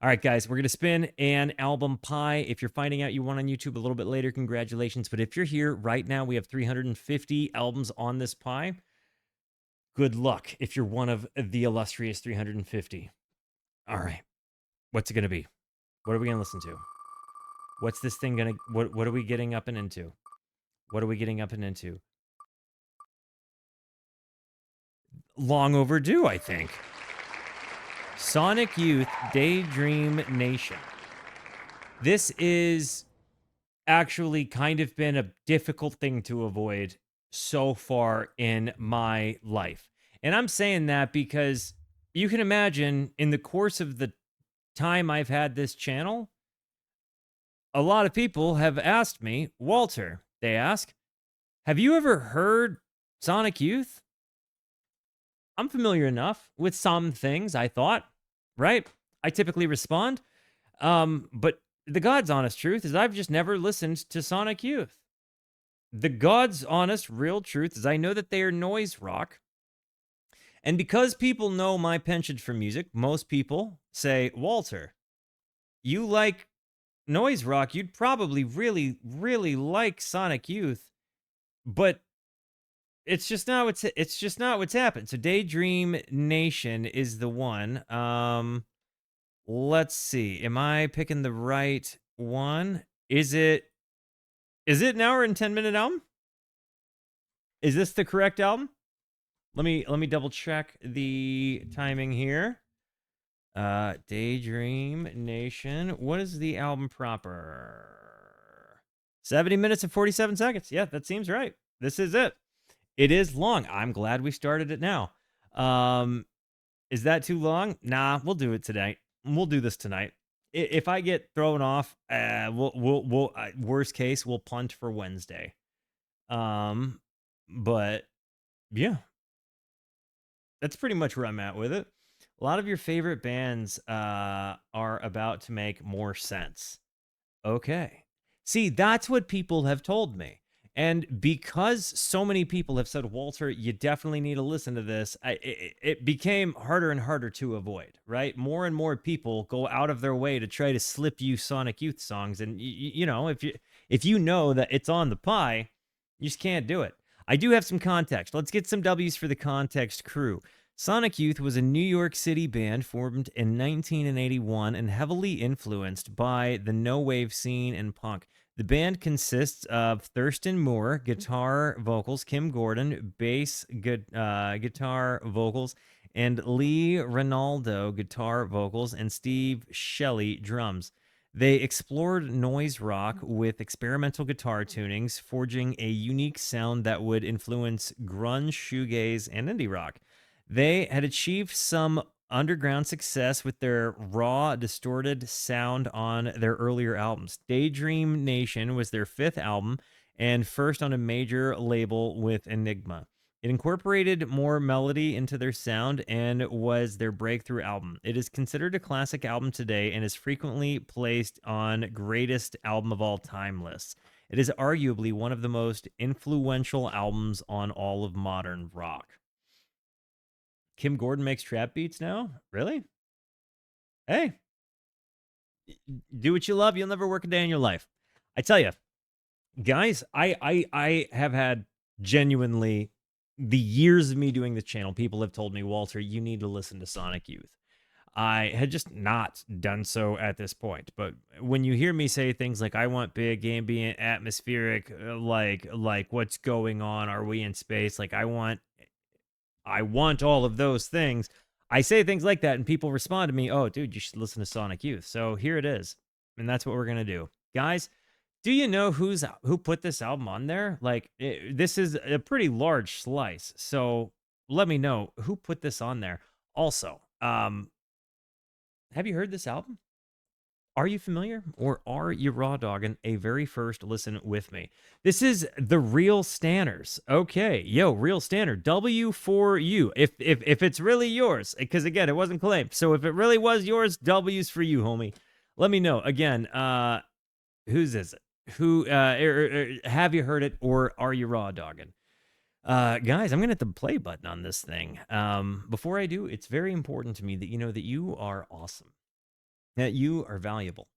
All right, guys, we're going to spin an album pie. If you're finding out you won on YouTube a little bit later, congratulations. But if you're here right now, we have 350 albums on this pie. Good luck if you're one of the illustrious 350. All right. What's it going to be? What are we going to listen to? What's this thing going to... What are we getting up and into? What are we getting up and into? Long overdue, I think. Sonic Youth, Daydream Nation. This is actually kind of been a difficult thing to avoid so far in my life. And I'm saying that because you can imagine in the course of the time I've had this channel, a lot of people have asked me, Walter, they ask, have you ever heard Sonic Youth? I'm familiar enough with some things, I thought, right? I typically respond. But the God's honest truth is I've just never listened to Sonic Youth. The God's honest, real truth is I know that they are noise rock. And because people know my penchant for music, most people say, Walter, you like noise rock, you'd probably really, really like Sonic Youth. But it's just not what's happened. So Daydream Nation is the one. Let's see. Am I picking the right one? Is it an hour and 10-minute album? Is this the correct album? Let me double check the timing here. Daydream Nation. What is the album proper? 70 minutes and 47 seconds. Yeah, that seems right. This is it. It is long. I'm glad we started it now. Is that too long? Nah, we'll do it tonight. We'll do this tonight. If I get thrown off, we'll worst case, we'll punt for Wednesday. But yeah, that's pretty much where I'm at with it. A lot of your favorite bands are about to make more sense. Okay. See, that's what people have told me. And because so many people have said, Walter, you definitely need to listen to this, it became harder and harder to avoid, right? More and more people go out of their way to try to slip you Sonic Youth songs. And, you know, if you know that it's on the pie, you just can't do it. I do have some context. Let's get some W's for the context crew. Sonic Youth was a New York City band formed in 1981 and heavily influenced by the no-wave scene and punk. The band consists of Thurston Moore, guitar vocals, Kim Gordon, bass, guitar vocals, and Lee Ronaldo, guitar vocals, and Steve Shelley, drums. They explored noise rock with experimental guitar tunings, forging a unique sound that would influence grunge, shoegaze, and indie rock. They had achieved some underground success with their raw, distorted sound on their earlier albums. Daydream Nation was their fifth album and first on a major label with Enigma. It incorporated more melody into their sound and was their breakthrough album. It is considered a classic album today and is frequently placed on greatest album of all time lists. It is arguably one of the most influential albums on all of modern rock. Kim Gordon makes trap beats now? Really? Hey, do what you love. You'll never work a day in your life. I tell you, guys, I have had genuinely the years of me doing this channel. People have told me, Walter, you need to listen to Sonic Youth. I had just not done so at this point. But when you hear me say things like, I want big, ambient, atmospheric, like what's going on? Are we in space? Like I want all of those things. I say things like that and people respond to me, oh, dude, you should listen to Sonic Youth. So here it is. And that's what we're going to do. Guys, do you know who put this album on there? Like, this is a pretty large slice. So let me know who put this on there. Also, have you heard this album? Are you familiar or are you raw dogging a very first listen with me? This is the Real Stanners. Okay, yo, Real Stanner, W for you. If it's really yours, because again, it wasn't claimed. So if it really was yours, W's for you, homie. Let me know. Again, whose is it? Who have you heard it or are you raw dogging? Guys, I'm gonna hit the play button on this thing. Before I do, it's very important to me that you know that you are awesome. that you are valuable,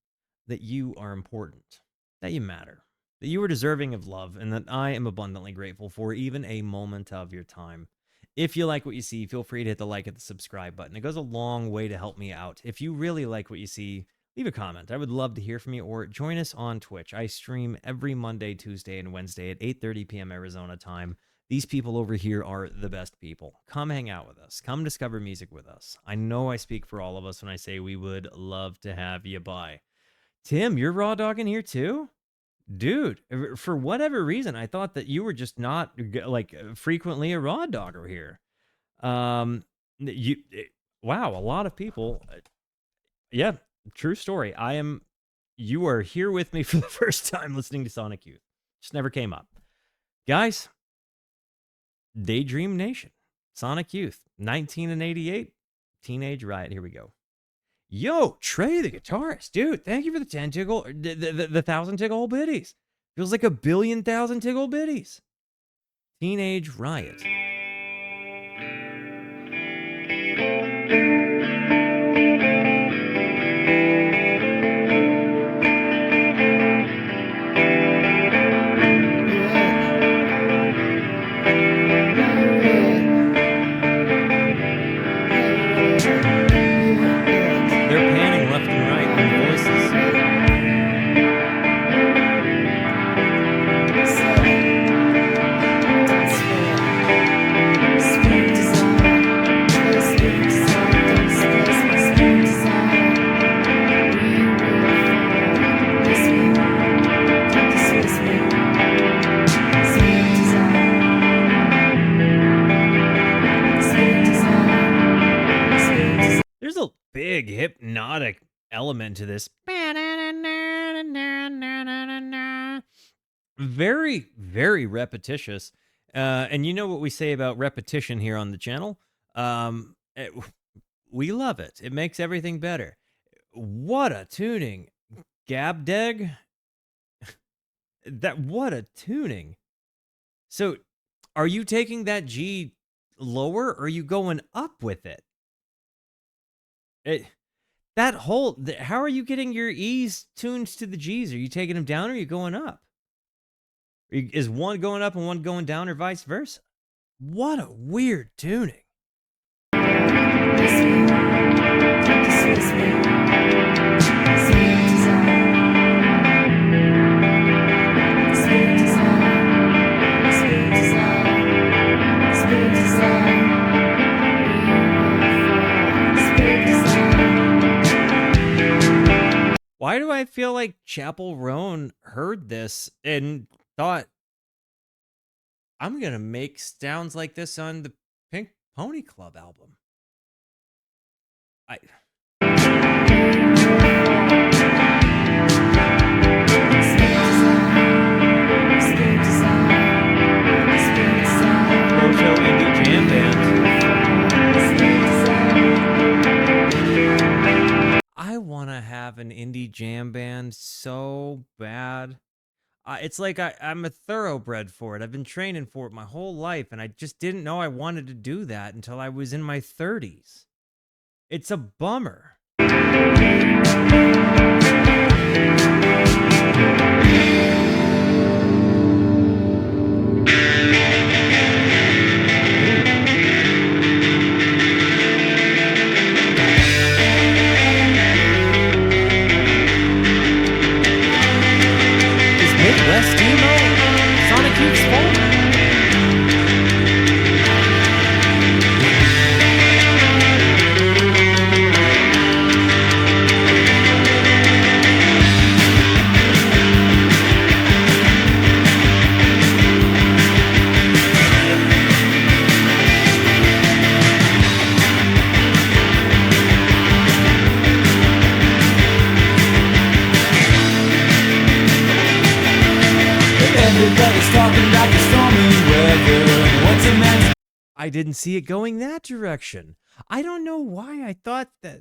that you are important, that you matter, that you are deserving of love, and that I am abundantly grateful for even a moment of your time. If you like what you see, feel free to hit the like and the subscribe button. It goes a long way to help me out. If you really like what you see, leave a comment. I would love to hear from you, or join us on Twitch. I stream every Monday, Tuesday, and Wednesday at 8:30 p.m. Arizona time. These people over here are the best people. Come hang out with us. Come discover music with us. I know I speak for all of us when I say we would love to have you by. Tim, you're raw dogging here too? Dude, for whatever reason, I thought that you were just not like frequently a raw dogger here. You, wow, a lot of people. Yeah, true story. You are here with me for the first time listening to Sonic Youth. Just never came up. Guys, Daydream Nation, Sonic Youth, 1988, Teenage Riot. Here we go. Yo, Trey, the guitarist, dude. Thank you for the 10 tickle, the 1,000 tickle biddies. Feels like 1,000,000,000 tickle biddies. Teenage Riot. Big hypnotic element to this. Very, very repetitious. And you know what we say about repetition here on the channel? We love it. It makes everything better. What a tuning. Gabdeg. What a tuning. So are you taking that G lower, or are you going up with it? How are you getting your E's tuned to the G's? Are you taking them down, or are you going up? Is one going up and one going down, or vice versa? What a weird tuning. Why do I feel like Chapel Roan heard this and thought, I'm going to make sounds like this on the Pink Pony Club album? Proto Indie Jam Band. I want to have an indie jam band so bad. It's like I'm a thoroughbred for it. I've been training for it my whole life, and I just didn't know I wanted to do that until I was in my 30s. It's a bummer. West Emo, Sonic Youth Sprawl. I didn't see it going that direction. I don't know why I thought that.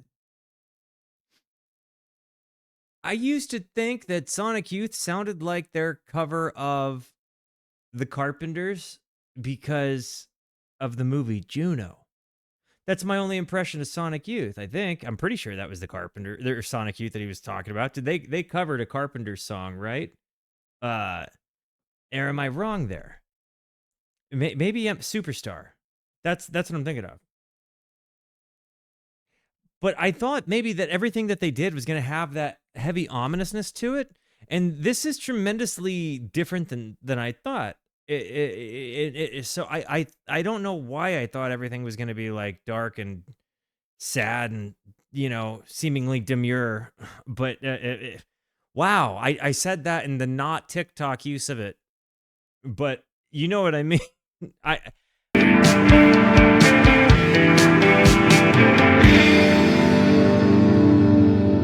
I used to think that Sonic Youth sounded like their cover of The Carpenters because of the movie Juno. That's my only impression of Sonic Youth. I think I'm pretty sure that was the Carpenter, or Sonic Youth that he was talking about. Did they covered a Carpenter song, right? Or am I wrong there? Maybe I'm Superstar. That's what I'm thinking of. But I thought maybe that everything that they did was going to have that heavy ominousness to it, and this is tremendously different than I thought. So I don't know why I thought everything was going to be like dark and sad and seemingly demure, but wow, I said that in the not TikTok use of it, but you know what I mean. I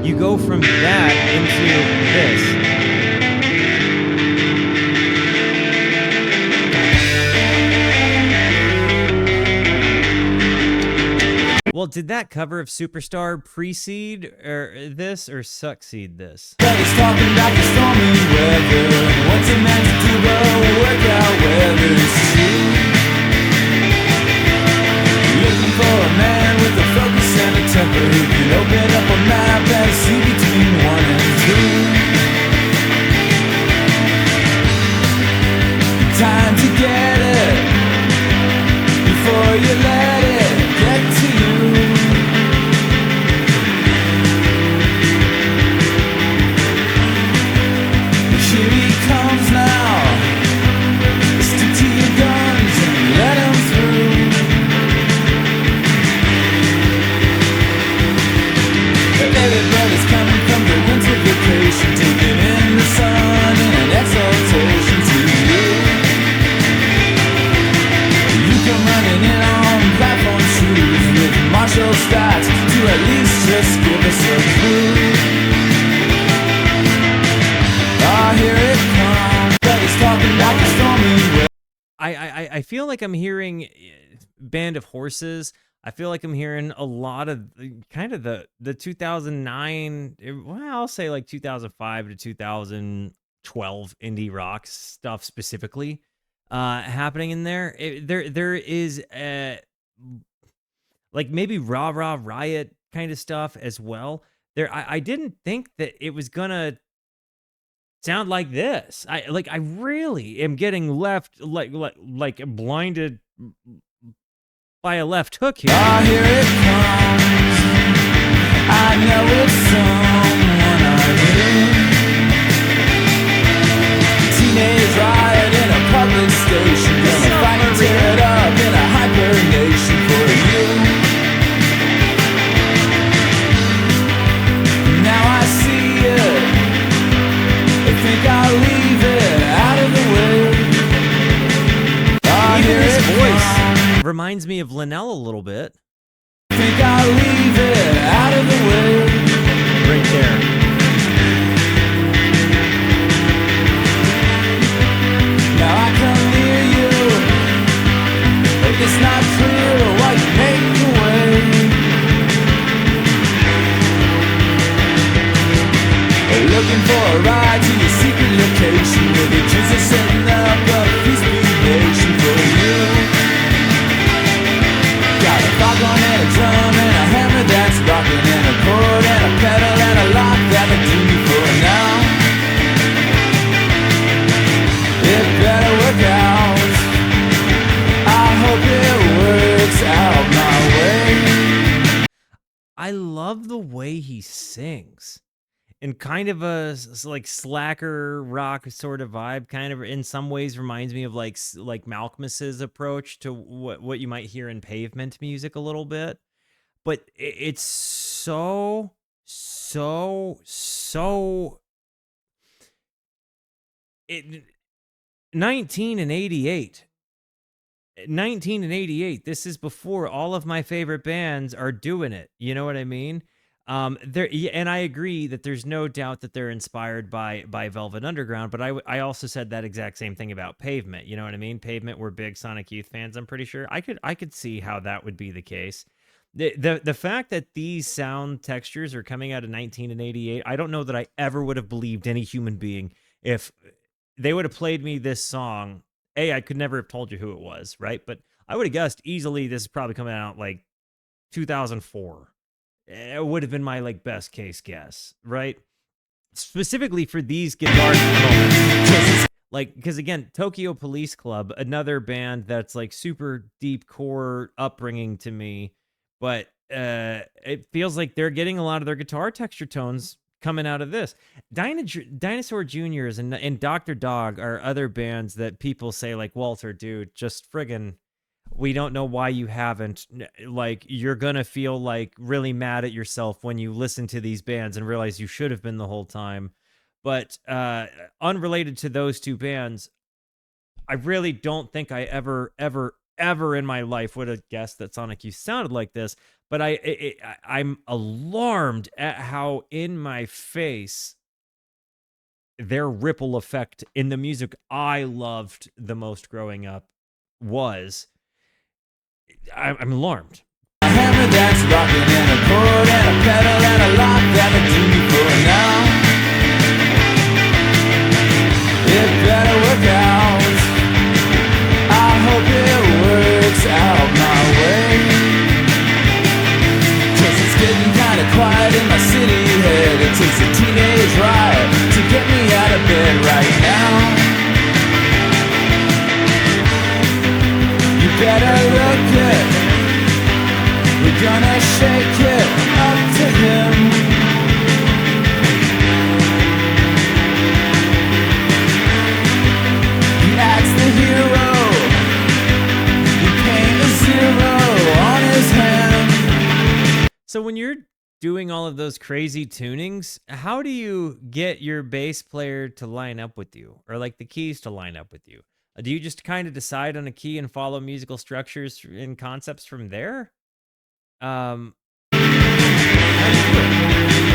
You go from that into this. Well, did that cover of Superstar precede this or succeed this? He's talking about the stormy weather. What's a man to do but work out whether it's true? Looking for a man with a focus and a temper who can open up a map and see between 1 and 2. Time to get it before you let it get to you. Here he comes now. Stick to your guns and let him through. Everybody's coming from the winter vacation, taking in the sun in an exaltation to you. You come running in on platform shoes with Marshall stats to at least just give us a clue. Here it comes, but he's talking about the stormy weather. I feel like I'm hearing Band of Horses. I feel like I'm hearing a lot of kind of the 2009, well, I'll say like 2005 to 2012 indie rock stuff specifically happening in there. There is like maybe Rah Rah Riot kind of stuff as well. I didn't think that it was gonna sound like this. I really am getting left like blinded by a left hook here. Here it comes. I know it's someone I knew. Teenage riot in a public station, gonna fight and tear it up in a hyper nation for you. Now I see it. I think I'll leave it out of the way. Even his voice reminds me of Linnell a little bit. I think I'll leave it out of the way. Right there. Now I come near you, but it's not clear why you make the way. Looking for a ride to your secret location where the Jews are setting up a peace nation for you. Got a foghorn and a drum and a hammer that's rocking and a chord and a pedal and a lock that'll do me for now. It better work out. I hope it works out my way. I love the way he sings. And kind of a like slacker rock sort of vibe, kind of in some ways reminds me of like Malcolmus's approach to what you might hear in Pavement music a little bit. But it's so it 1988. This is before all of my favorite bands are doing it. You know what I mean? And I agree that there's no doubt that they're inspired by Velvet Underground, but I also said that exact same thing about Pavement. You know what I mean? Pavement were big Sonic Youth fans. I'm pretty sure I could see how that would be the case. The fact that these sound textures are coming out of 1988, I don't know that I ever would have believed any human being if they would have played me this song. I could never have told you who it was, right? But I would have guessed easily this is probably coming out like 2004. It would have been my like best case guess, right? Specifically for these guitar moments. Like, because again, Tokyo Police Club, another band that's like super deep core upbringing to me, but it feels like they're getting a lot of their guitar texture tones coming out of this. Dinosaur Juniors and Dr. Dog are other bands that people say like, Walter, dude, just friggin', we don't know why you haven't. Like, you're gonna feel like really mad at yourself when you listen to these bands and realize you should have been the whole time. But unrelated to those two bands, I really don't think I ever in my life would have guessed that Sonic Youth sounded like this. But I'm alarmed at how in my face their ripple effect in the music I loved the most growing up was. I'm alarmed. A hammer that's rocking and a chord and a pedal and a lock that'll do me for now. It better work out. I hope it works out my way. 'Cause it's getting kinda quiet in my city head. It takes a teenage riot to get me out of bed right now. You better look it. We're gonna shake it up to him. That's the hero. He paint a zero on his hand. So when you're doing all of those crazy tunings, how do you get your bass player to line up with you, or like the keys to line up with you? Do you just kind of decide on a key and follow musical structures and concepts from there? How do you do it?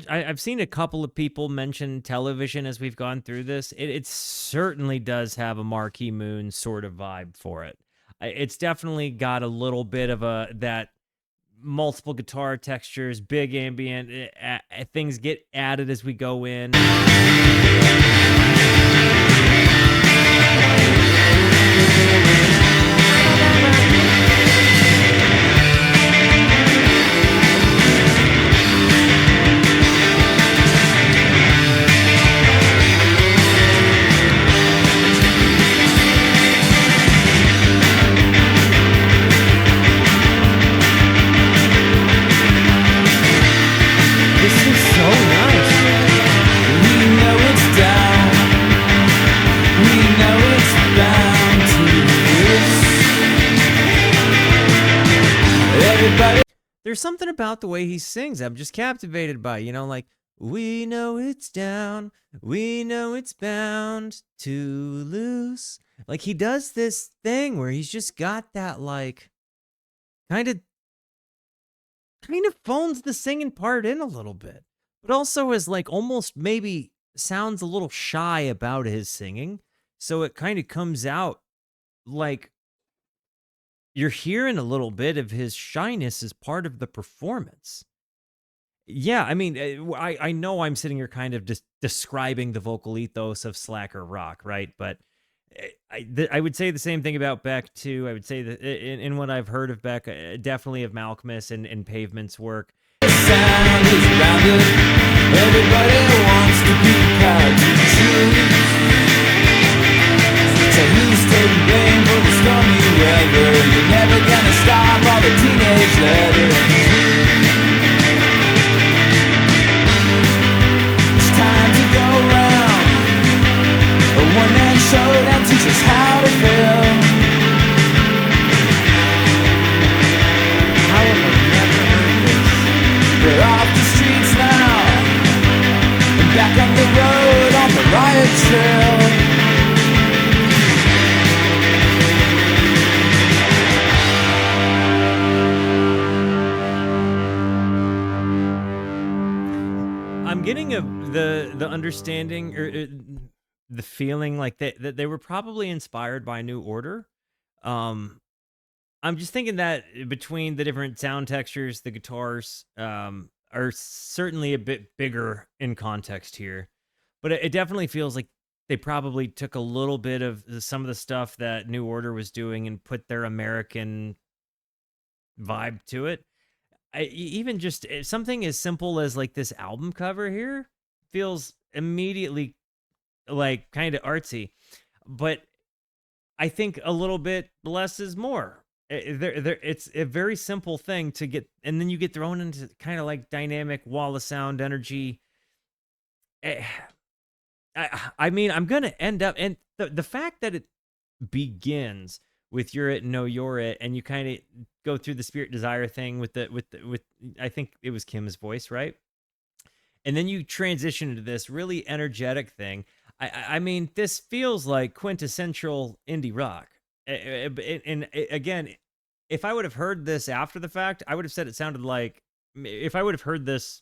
I've seen a couple of people mention television as we've gone through this. It certainly does have a Marquee Moon sort of vibe for it. It's definitely got a little bit of that multiple guitar textures, big ambient things get added as we go in. There's something about the way he sings I'm just captivated by, like, we know it's down, we know it's bound to lose. Like, he does this thing where he's just got that, like, kind of phones the singing part in a little bit, but also is like almost maybe sounds a little shy about his singing. So it kind of comes out like you're hearing a little bit of his shyness as part of the performance. Yeah, I mean, I know I'm sitting here kind of just describing the vocal ethos of slacker rock, right? But I would say the same thing about Beck too. I would say that in what I've heard of Beck, definitely of Malcolmus and Pavement's work. The sound is rounded. Everybody wants to be proud to choose. So who's taking blame for the stormy weather? You're never gonna stop all the teenage letters. It's time to go round. A one-man showdown teaches how to feel. How have I never heard this? We're off the streets now, and back on the road on the riot trail. getting the understanding or the feeling like that they were probably inspired by New Order. Um, I'm just thinking that between the different sound textures, the guitars are certainly a bit bigger in context here, but it definitely feels like they probably took a little bit of some of the stuff that New Order was doing and put their American vibe to it. Even just something as simple as like this album cover here feels immediately like kind of artsy, but I think a little bit less is more. It's a very simple thing to get, and then you get thrown into kind of like dynamic wall of sound energy. Eh, I mean, I'm gonna end up, and the fact that it begins with "You're It, No, You're It," and you kind of go through the Spirit Desire thing with I think it was Kim's voice, right? And then you transition into this really energetic thing. I mean, this feels like quintessential indie rock. And again, if I would have heard this after the fact, I would have said it sounded like, if I would have heard this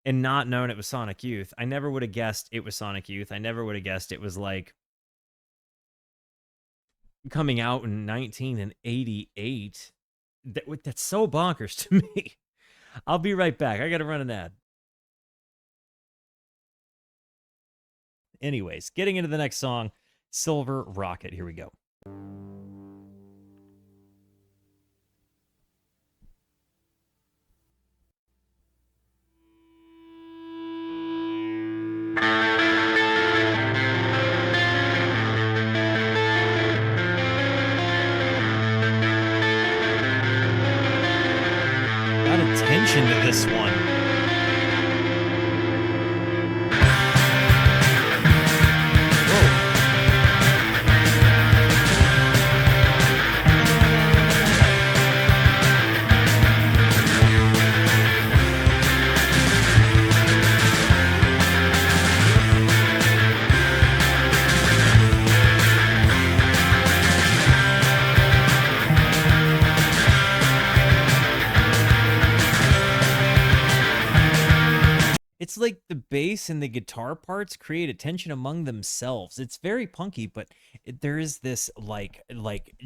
and not known it was Sonic Youth, I never would have guessed it was Sonic Youth. I never would have guessed it was like coming out in 1988. That's so bonkers to me. I'll be right back. I got to run an ad. Anyways, getting into the next song, Silver Rocket. Here we go. Got attention to this one. It's like the bass and the guitar parts create a tension among themselves. It's very punky, but there is this like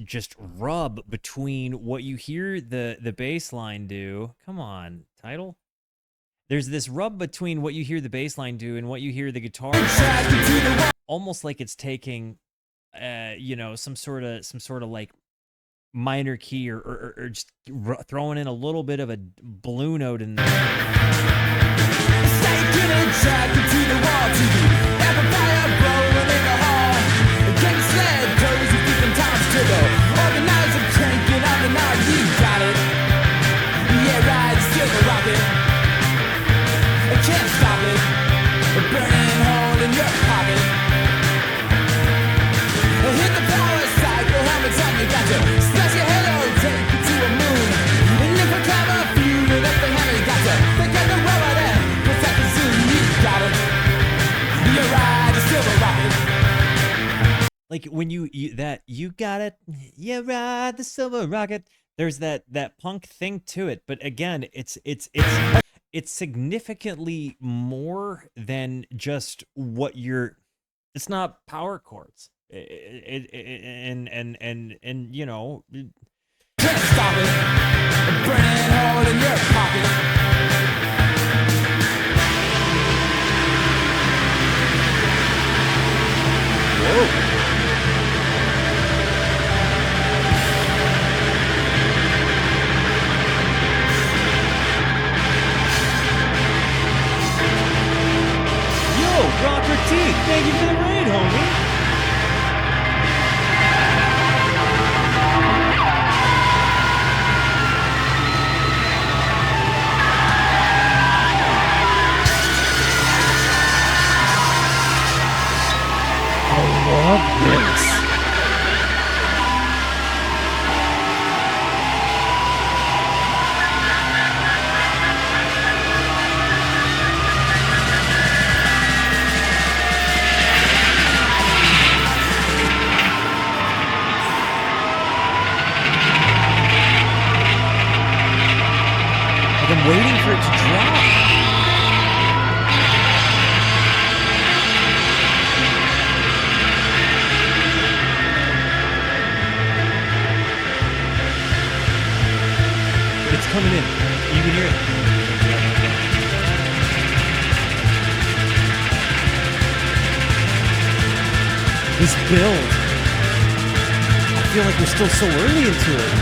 just rub between what you hear the bass line do. Come on, title. There's this rub between what you hear the bass line do and what you hear the guitar. Almost like it's taking, you know, some sort of like minor key or just throwing in a little bit of a blue note in there. Track into the wall TV, amplifier blowing in the hall. Get the sled, cozy different times to the organizer cranking on the knob. You got it, yeah right, silver rocket. I can't stop it, a burning hole in your pocket. Hit the power cycle, helmets on, you got to splash your halo, take you to a moon. And if I climb a few, and up the hammer, you got to pick up the rubber there. Got it. You're right, a silver rocket. Like when you got it, yeah, right, the silver rocket. There's that punk thing to it, but again, it's significantly more than just what you're. It's not power chords. And you know. Can't stop it. A burning hole in your pocket. Whoa. Yo, Rocker T, thank you for the raid, homie. Love this. Like I'm waiting for it to drop. It's coming in. You can hear it. This build. I feel like we're still so early into it.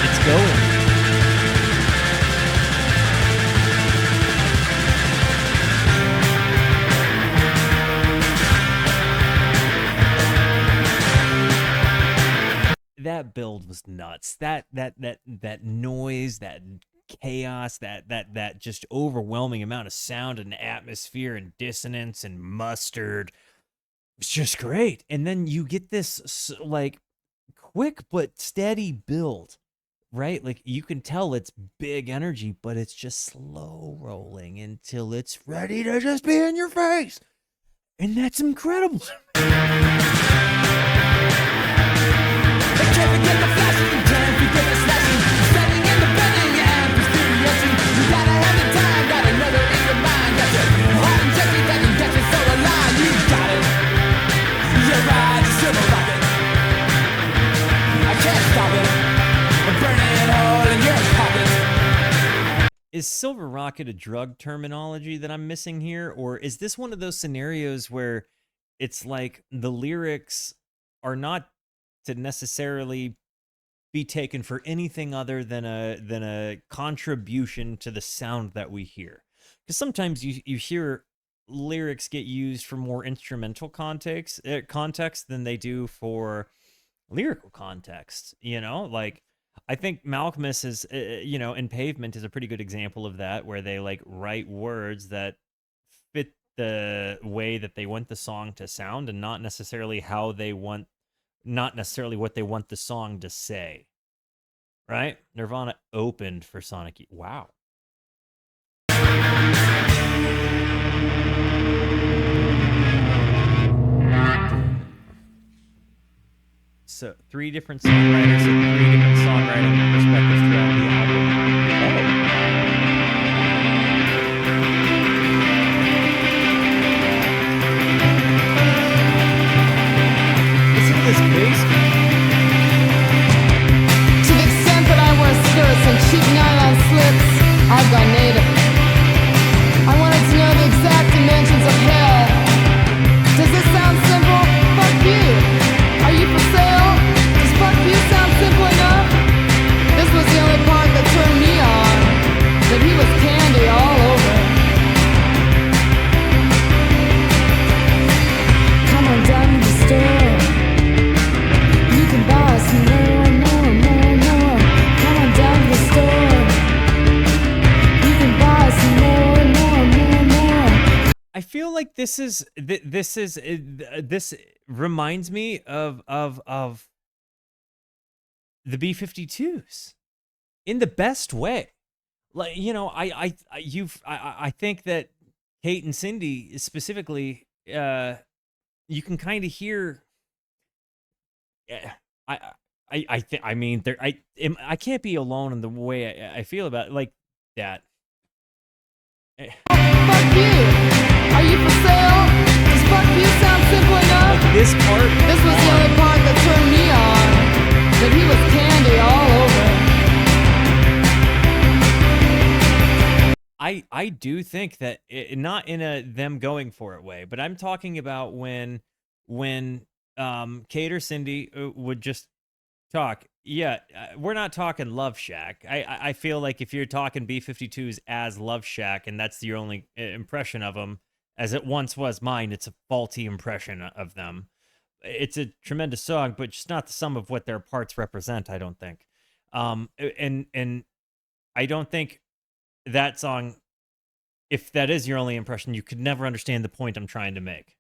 It's going. That build was nuts. That noise, that chaos, that just overwhelming amount of sound and atmosphere and dissonance and mustard. It's just great. And then you get this like quick but steady build, right? Like you can tell it's big energy, but it's just slow rolling until it's ready to just be in your face. And that's incredible. Can't forget the flashing, can't forget the slashing, standing in the building and experiencing. You gotta have the time, got another in your mind, got your heart injected that can get you so alive. You got it, you're right, it's silver rocket. I can't stop it, a burning hole in your pocket. Is silver rocket a drug terminology that I'm missing here, or is this one of those scenarios where it's like the lyrics are not to necessarily be taken for anything other than a contribution to the sound that we hear? Because sometimes you hear lyrics get used for more instrumental context than they do for lyrical context. You know, like I think Malcolmus is in Pavement is a pretty good example of that, where they like write words that fit the way that they want the song to sound and not necessarily what they want the song to say, right? Nirvana opened for Sonic Youth. Wow. So 3 different songwriters and 3 different songwriting perspectives throughout the album. This bass. To the extent that I wear skirts and cheap nylon slips, I've gone native. I wanted to know the exact dimensions of hell. Does this sound simple? Fuck you. Are you for sale? Does fuck you sound simple enough? This was the only part that turned me on. That he was candy all over. Come on down to the store. Buy some more. Come on down to the store. You can buy some more. I feel like this reminds me of the B-52s in the best way. Like, you know, I think that Kate and Cindy specifically, you can kind of hear. I mean, I can't be alone in the way I feel about it, like that. Fuck you. Are you for sale? Does fuck you sound simple enough? Like this part. This was the only part that turned me on. That he was candy all over. I do think that not in a them going for it way, but I'm talking about when Kate or Cindy would just talk. Yeah, we're not talking Love Shack. I feel like if you're talking B-52s as Love Shack and that's your only impression of them, as it once was mine, it's a faulty impression of them. It's a tremendous song, but just not the sum of what their parts represent, I don't think. And I don't think that song, if that is your only impression, you could never understand the point I'm trying to make.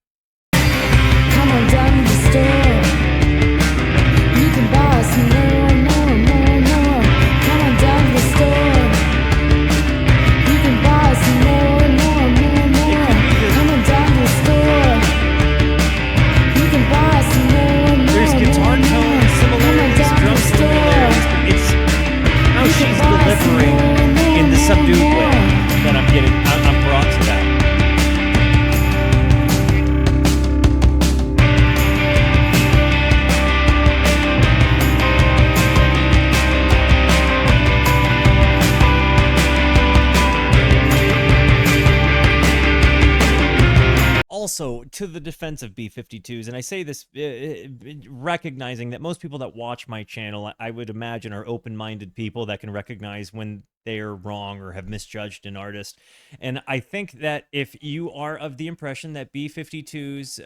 Come on down to the store. You can buy some more. Come on down to the store. You can buy some more. Come on down to the store. You can buy some more. There's guitar tone similarities, drum similarities. It's how she's delivering in the subdued way that I'm brought to that. to the defense of B-52s, and I say this recognizing that most people that watch my channel, I would imagine, are open-minded people that can recognize when they are wrong or have misjudged an artist. And I think that if you are of the impression that B-52's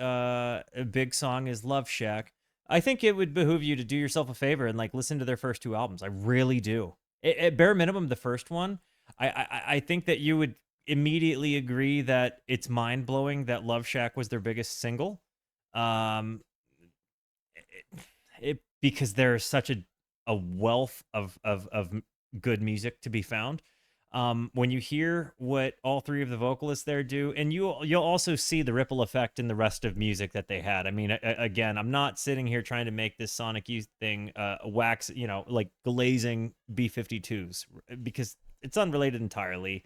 big song is Love Shack, I think it would behoove you to do yourself a favor and like listen to their first two albums. I really do. At bare minimum, the first one, I think that you would immediately agree that it's mind-blowing that Love Shack was their biggest single. Because there's such a wealth of good music to be found. When you hear what all three of the vocalists there do, and you'll also see the ripple effect in the rest of music that they had. I mean, again, I'm not sitting here trying to make this Sonic Youth thing wax, like glazing B-52s, because it's unrelated entirely.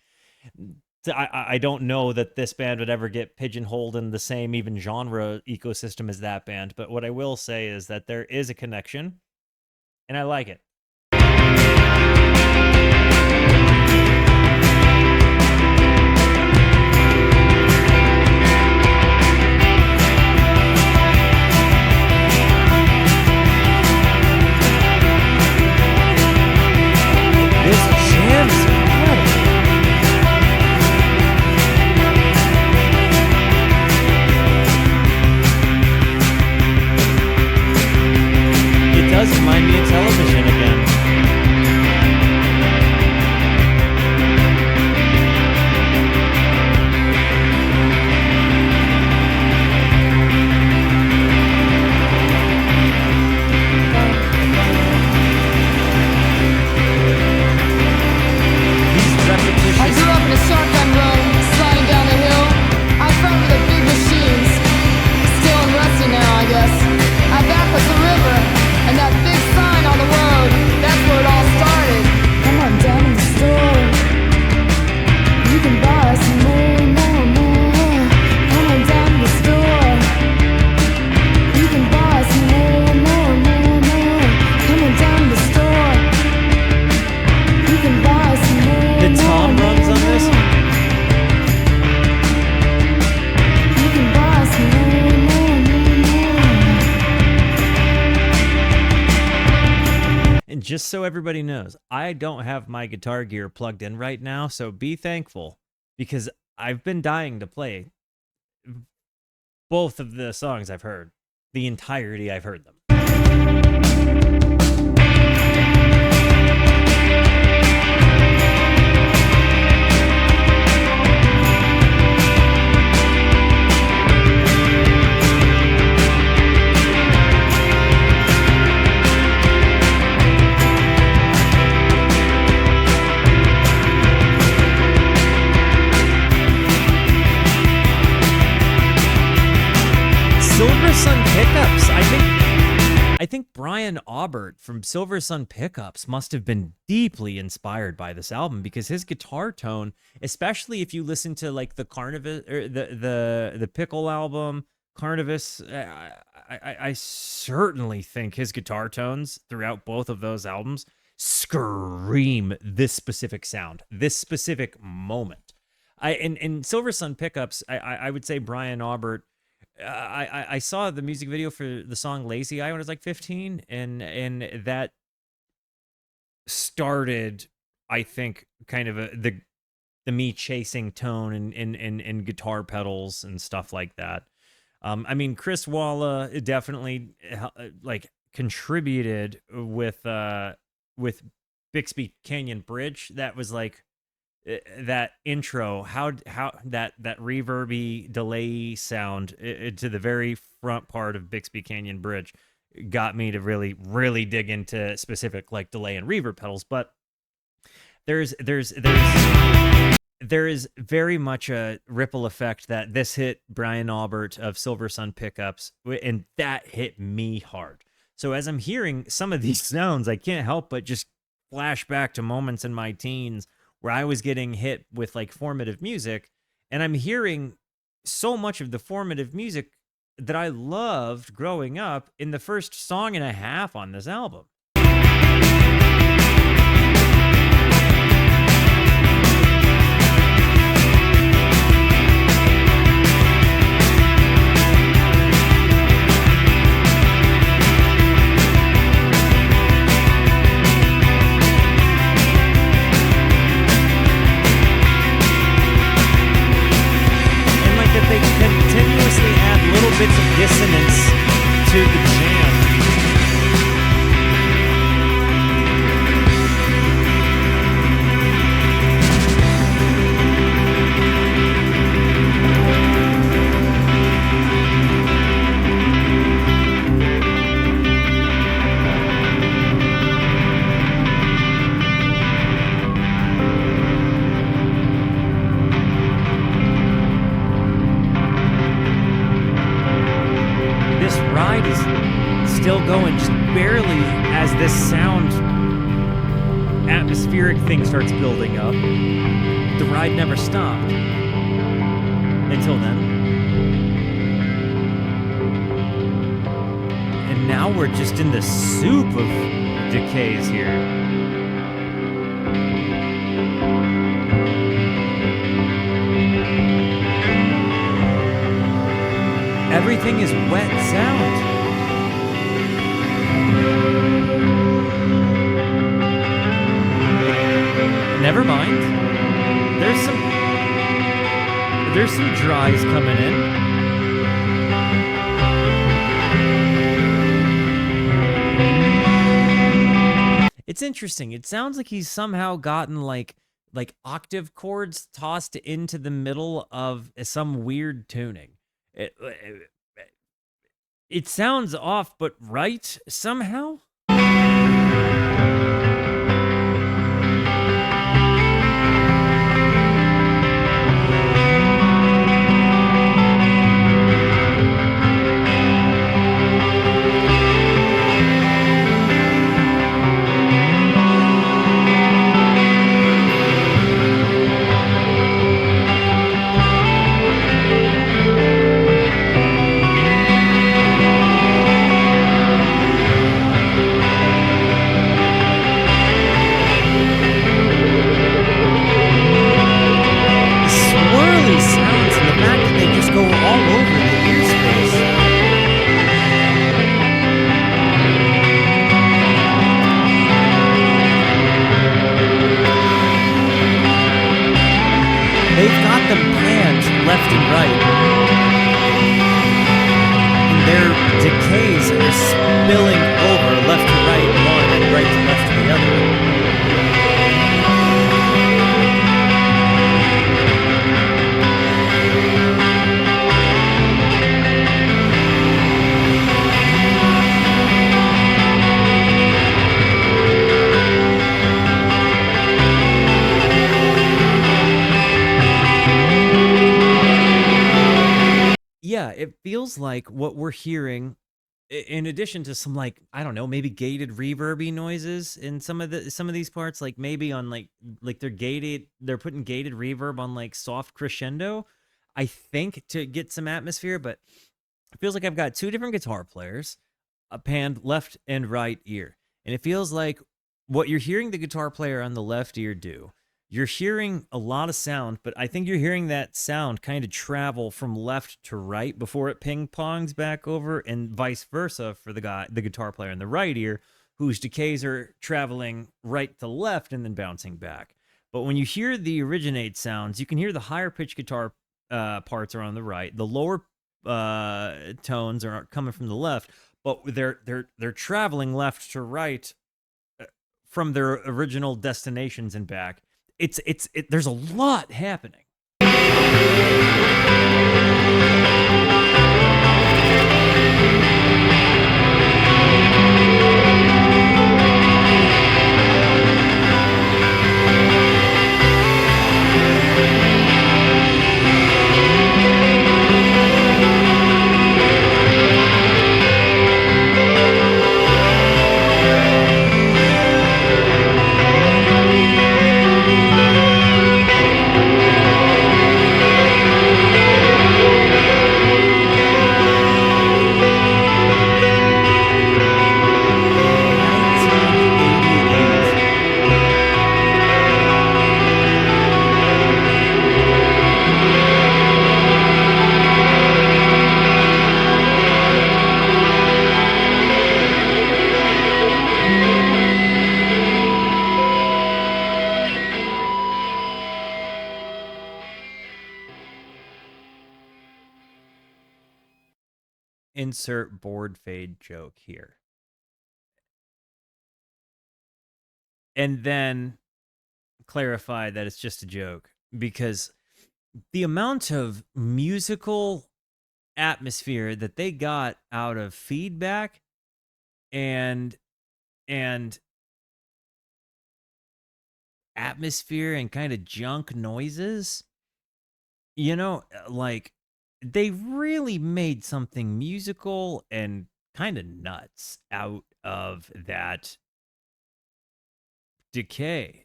I don't know that this band would ever get pigeonholed in the same even genre ecosystem as that band, but what I will say is that there is a connection, and I like it. This jam's does remind me of television again. These repetitions. I grew up in a shotgun run, sliding down the hill. I front with the big machines, still and rusty now, I guess. Our back was the river. And that big sign on the road, that's where it all started. Come on down to the store. You can buy us more. Come on down to the store. You can buy us more. Come on down to the store. You can buy us more. The Tom runs on this? You can buy us more. And just so everybody knows, I don't have my guitar gear plugged in right now, so be thankful, because I've been dying to play both of the songs I've heard. The entirety I've heard them. Silver Sun Pickups. I think Brian Aubert from Silver Sun Pickups must have been deeply inspired by this album, because his guitar tone, especially if you listen to like the Carnivus or the Pickle album, Carnivus, I certainly think his guitar tones throughout both of those albums scream this specific sound, this specific moment. In Silver Sun Pickups, I would say Brian Aubert. I saw the music video for the song Lazy Eye when I was like 15, and that started, I think, kind of the me chasing tone and guitar pedals and stuff like that. I mean, Chris Walla definitely like contributed with Bixby Canyon Bridge. That was like that intro, how that reverby delay sound to the very front part of Bixby Canyon Bridge got me to really dig into specific like delay and reverb pedals. But there is very much a ripple effect that this hit Brian Aubert of Silver Sun Pickups, and that hit me hard. So as I'm hearing some of these sounds, I can't help but just flash back to moments in my teens where I was getting hit with like formative music, and I'm hearing so much of the formative music that I loved growing up in the first song and a half on this album. dissonance to the jam. Still going just barely as this sound atmospheric thing starts building up. The ride never stopped until then. And now we're just in the soup of decays here. Everything is wet sound. Never mind. There's some dries coming in. It's interesting. It sounds like he's somehow gotten like octave chords tossed into the middle of some weird tuning. It sounds off, but right somehow. Left and right. And their decays are spilling over left to right one and right to left the other. Yeah, it feels like what we're hearing, in addition to some I don't know, maybe gated reverby noises in some of these parts, like maybe on like they're putting gated reverb on soft crescendo, I think, to get some atmosphere. But it feels like I've got two different guitar players, panned left and right ear, and it feels like what you're hearing the guitar player on the left ear do. You're hearing a lot of sound, but I think you're hearing that sound kind of travel from left to right before it ping-pongs back over, and vice versa for the guitar player in the right ear, whose decays are traveling right to left and then bouncing back. But when you hear the originate sounds, you can hear the higher pitched guitar parts are on the right, the lower tones are coming from the left, but they're traveling left to right from their original destinations and back. There's a lot happening. insert board fade joke here. And then clarify that it's just a joke, because the amount of musical atmosphere that they got out of feedback and atmosphere and kind of junk noises, like they really made something musical and kind of nuts out of that decay.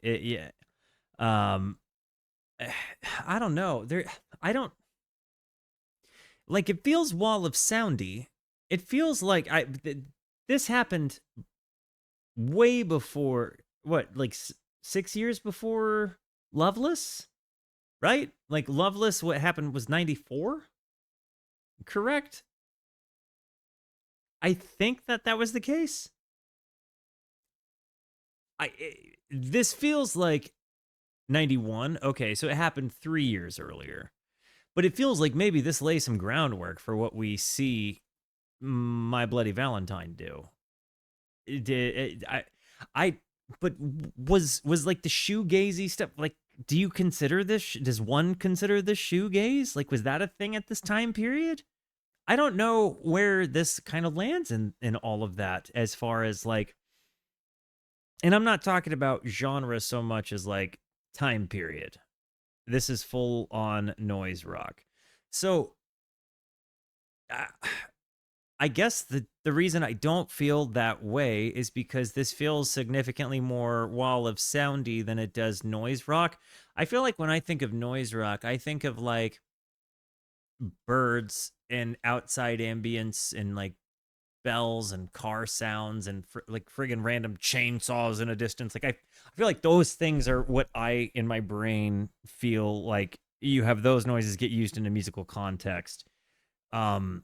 I don't know. It feels wall of soundy. It feels like this happened way before, what, like 6 years before Loveless, right? Like Loveless, what happened was 94, correct? I think that was the case. This feels like 91. Okay, so it happened 3 years earlier. But it feels like maybe this lays some groundwork for what we see My Bloody Valentine do. But was like the shoegazy stuff, like, do you consider this, does one consider this shoegaze? Like, was that a thing at this time period? I don't know where this kind of lands in all of that, as far as like, and I'm not talking about genre so much as like time period. This is full on noise rock. So I guess the reason I don't feel that way is because this feels significantly more wall of soundy than it does noise rock. I feel like when I think of noise rock, I think of like birds and outside ambience and like bells and car sounds and like friggin' random chainsaws in a distance. Like I feel like those things are what I, in my brain, feel like you have those noises get used in a musical context of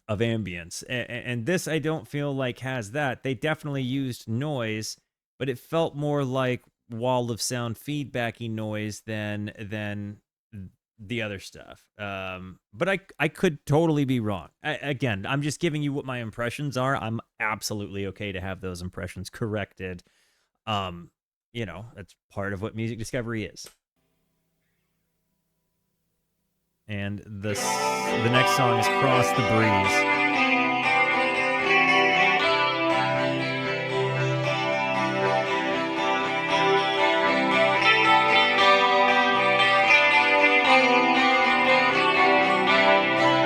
ambience. And this, I don't feel like has that. They definitely used noise, but it felt more like wall of sound feedbacky noise than the other stuff. But I could totally be wrong. Again, I'm just giving you what my impressions are. I'm absolutely okay to have those impressions corrected. That's part of what music discovery is. And the next song is Cross the Breeze.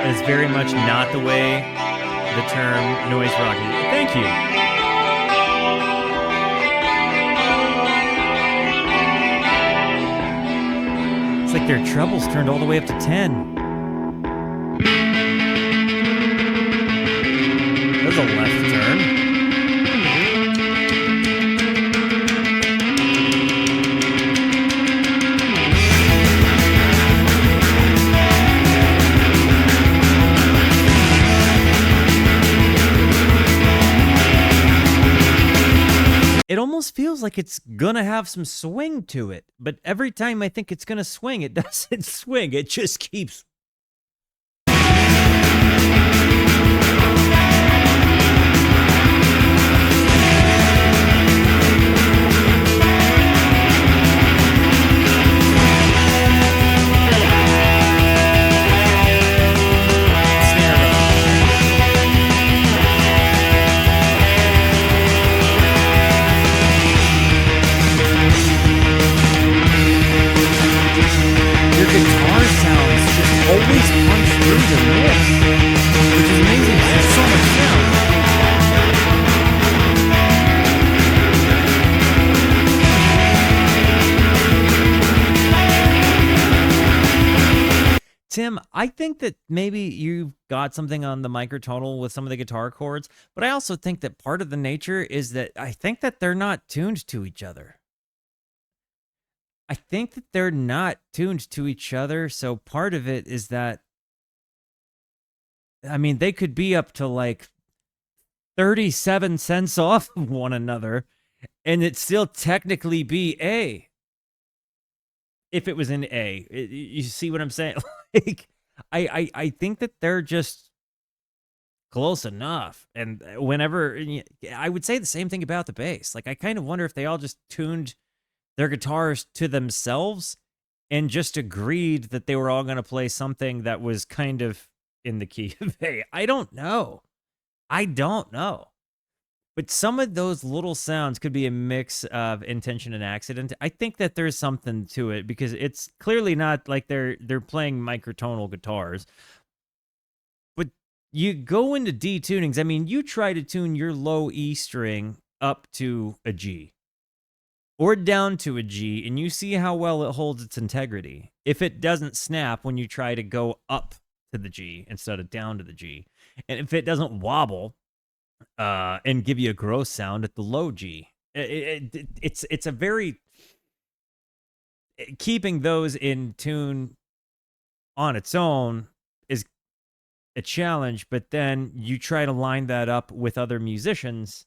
It's very much not the way the term noise rock is. Thank you. It's like their trebles turned all the way up to 10. There's a left turn. It almost feels like it's gonna have some swing to it, but every time I think it's gonna swing, it doesn't swing. It just keeps. Always punch through the mix, which is amazing. There's so much sound. Tim, I think that maybe you've got something on the microtonal with some of the guitar chords, but I also think that part of the nature is that I think that they're not tuned to each other. I think that they're not tuned to each other, so part of it is that, I mean, they could be up to like 37 cents off of one another, and it still technically be A. If it was in A. You see what I'm saying? Like, I think that they're just close enough. And whenever I would say the same thing about the bass. Like I kind of wonder if they all just tuned their guitars to themselves and just agreed that they were all going to play something that was kind of in the key of A. I don't know. But some of those little sounds could be a mix of intention and accident. I think that there's something to it because it's clearly not like they're playing microtonal guitars. But you go into D tunings. I mean, you try to tune your low E string up to a G or down to a G, and you see how well it holds its integrity. If it doesn't snap when you try to go up to the G instead of down to the G, and if it doesn't wobble and give you a gross sound at the low G. It's a very keeping those in tune on its own is a challenge, but then you try to line that up with other musicians.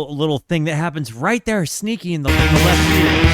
Little thing that happens right there, sneaky in the left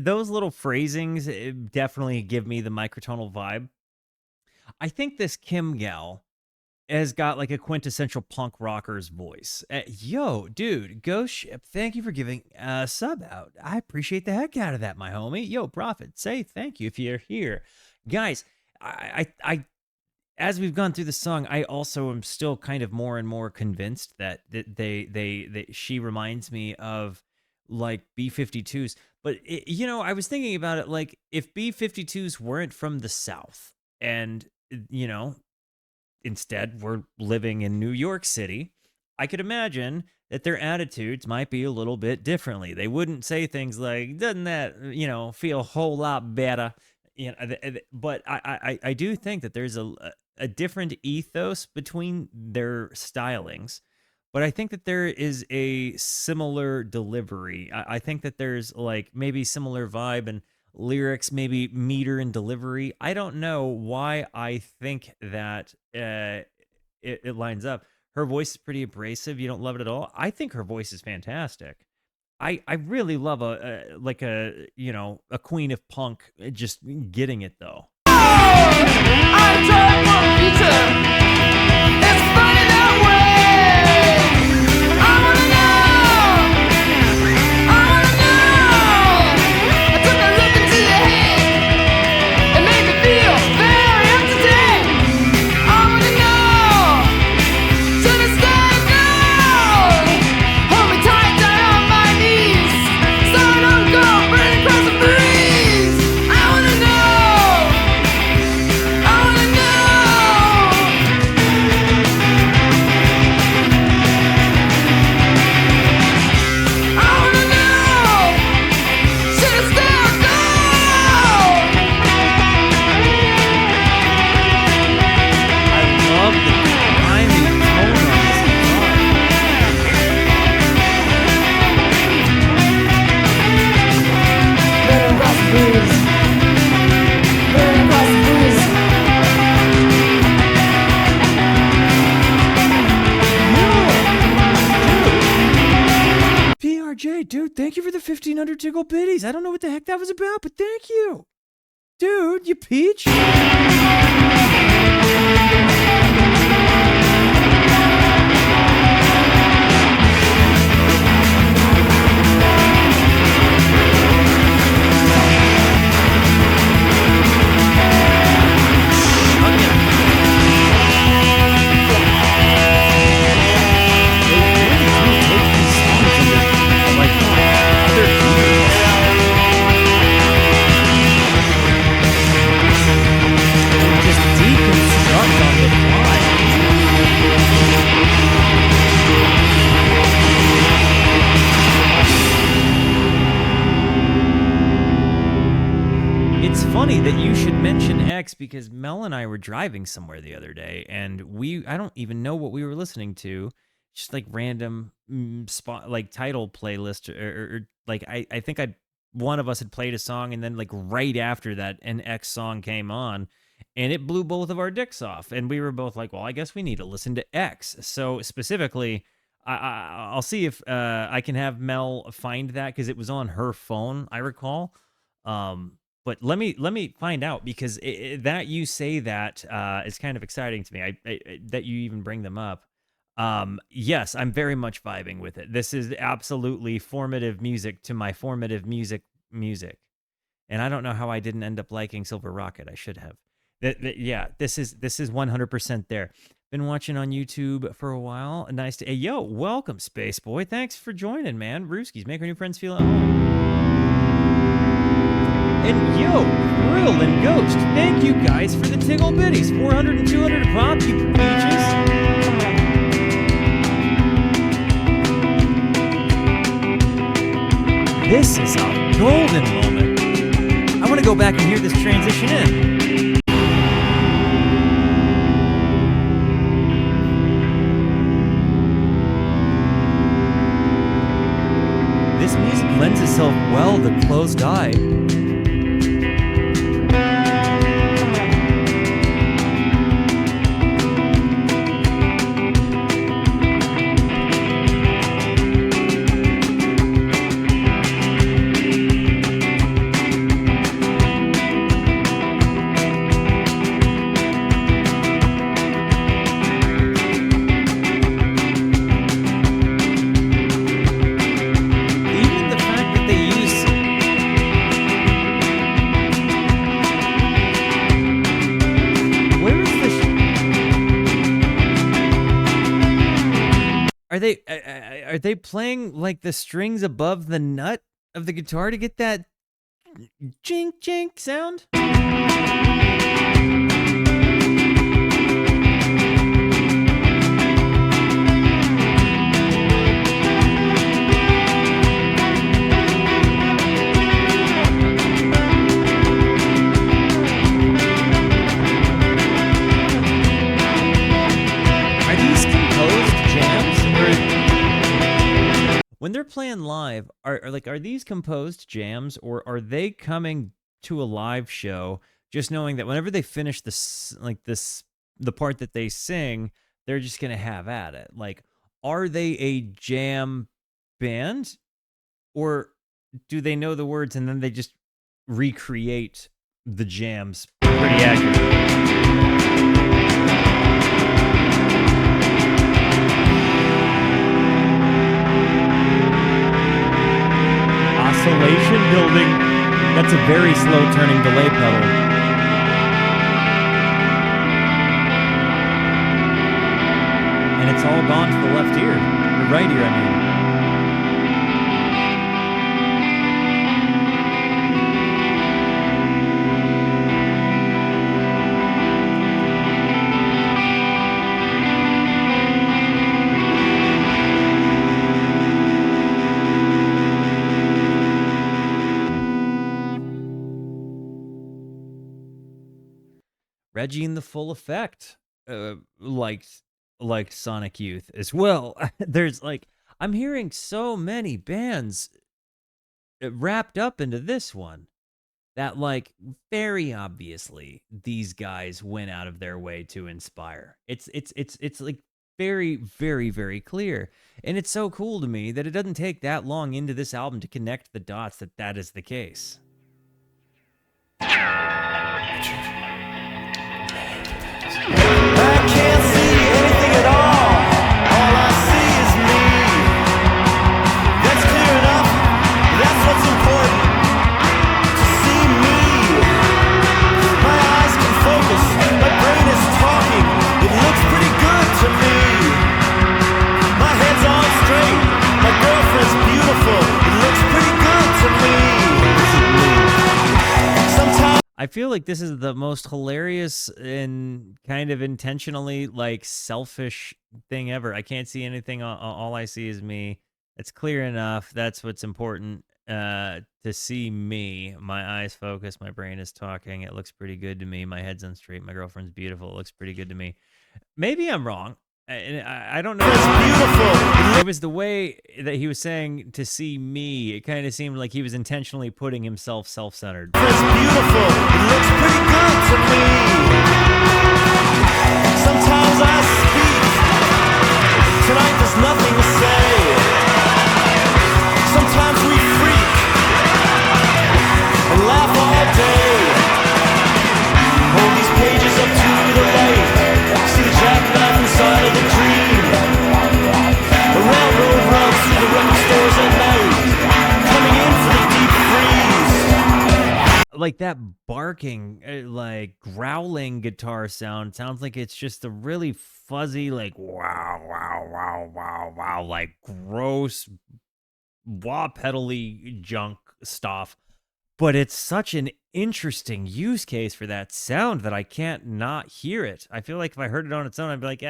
those little phrasings definitely give me the microtonal vibe. I think this Kim gal has got like a quintessential punk rocker's voice. Yo, dude, Ghost Ship, thank you for giving a sub out. I appreciate the heck out of that, my homie. Yo, Prophet, say thank you if you're here. Guys, I as we've gone through the song, I also am still kind of more and more convinced that she reminds me of like B-52s. But, I was thinking about it, like, if B-52s weren't from the South and, instead we're living in New York City, I could imagine that their attitudes might be a little bit differently. They wouldn't say things like, doesn't that, feel a whole lot better? But I do think that there's a different ethos between their stylings. But I think that there is a similar delivery. I think that there's like maybe similar vibe and lyrics, maybe meter and delivery. I don't know why I think that it lines up. Her voice is pretty abrasive. You don't love it at all. I think her voice is fantastic. I really love a queen of punk just getting it though. I'm trying for a future. It's funny that way. I wanna know. I took a look into your head. It made me feel very up to date. I wanna know. Should I stay down? Hold me tight down on my knees. RJ, dude, thank you for the 1,500 tickle biddies. I don't know what the heck that was about, but thank you. Dude, you peach. It's funny that you should mention X because Mel and I were driving somewhere the other day, and I don't even know what we were listening to, just like random spot, like title playlist, or like I think one of us had played a song, and then like right after that, an X song came on, and it blew both of our dicks off, and we were both like, well, I guess we need to listen to X. So specifically, I'll see if I can have Mel find that because it was on her phone, I recall. But let me find out because that you say that is kind of exciting to me. I that you even bring them up. Yes, I'm very much vibing with it. This is absolutely formative music to my formative music. And I don't know how I didn't end up liking Silver Rocket. I should have. Yeah, this is 100% there. Been watching on YouTube for a while. Nice to. Hey, yo, welcome, Space Boy. Thanks for joining, man. Rooskies, make our new friends feel at home. And yo, Thrill and Ghost, thank you guys for the tickle biddies. 400 and 200 a pop, you peaches. This is a golden moment. I want to go back and hear this transition in. This music lends itself well to Closed Eye. Are they playing like the strings above the nut of the guitar to get that jink jink sound? When they're playing live, are these composed jams, or are they coming to a live show just knowing that whenever they finish the part that they sing, they're just gonna have at it? Like, are they a jam band, or do they know the words and then they just recreate the jams pretty accurately? Oscillation building. That's a very slow turning delay pedal. And it's all gone to the left ear. The right ear, I mean. Reggie in the Full Effect, like Sonic Youth as well. There's like, I'm hearing so many bands wrapped up into this one that like very obviously these guys went out of their way to inspire. It's like very, very, very clear. And it's so cool to me that it doesn't take that long into this album to connect the dots that that is the case. I can't see anything at all. All I see is me. That's clear enough. That's what's important. To see me. My eyes can focus. My brain is talking. It looks pretty good to me. My head's on straight. My girlfriend's beautiful. It looks pretty good to me. Sometimes I feel like this is the most hilarious and kind of intentionally like selfish thing ever. I can't see anything. All I see is me. It's clear enough. That's what's important. To see me. My eyes focus. My brain is talking. It looks pretty good to me. My head's on straight. My girlfriend's beautiful. It looks pretty good to me. Maybe I'm wrong. I don't know. It was the way that he was saying to see me. It kind of seemed like he was intentionally putting himself self-centered. it's beautiful. It looks pretty good to me. Sometimes I speak. Tonight there's nothing to say. Sometimes we freak and laugh all day. Hold these pages up to the light. See the jackknife inside of the dream. The railroad runs through the record stores at night, coming in for the deep freeze. Like that barking, like growling guitar sound sounds like it's just a really fuzzy, like wow, wow, wow, wow, wow, like gross wah pedally junk stuff. But it's such an interesting use case for that sound that I can't not hear it. I feel like if I heard it on its own, I'd be like,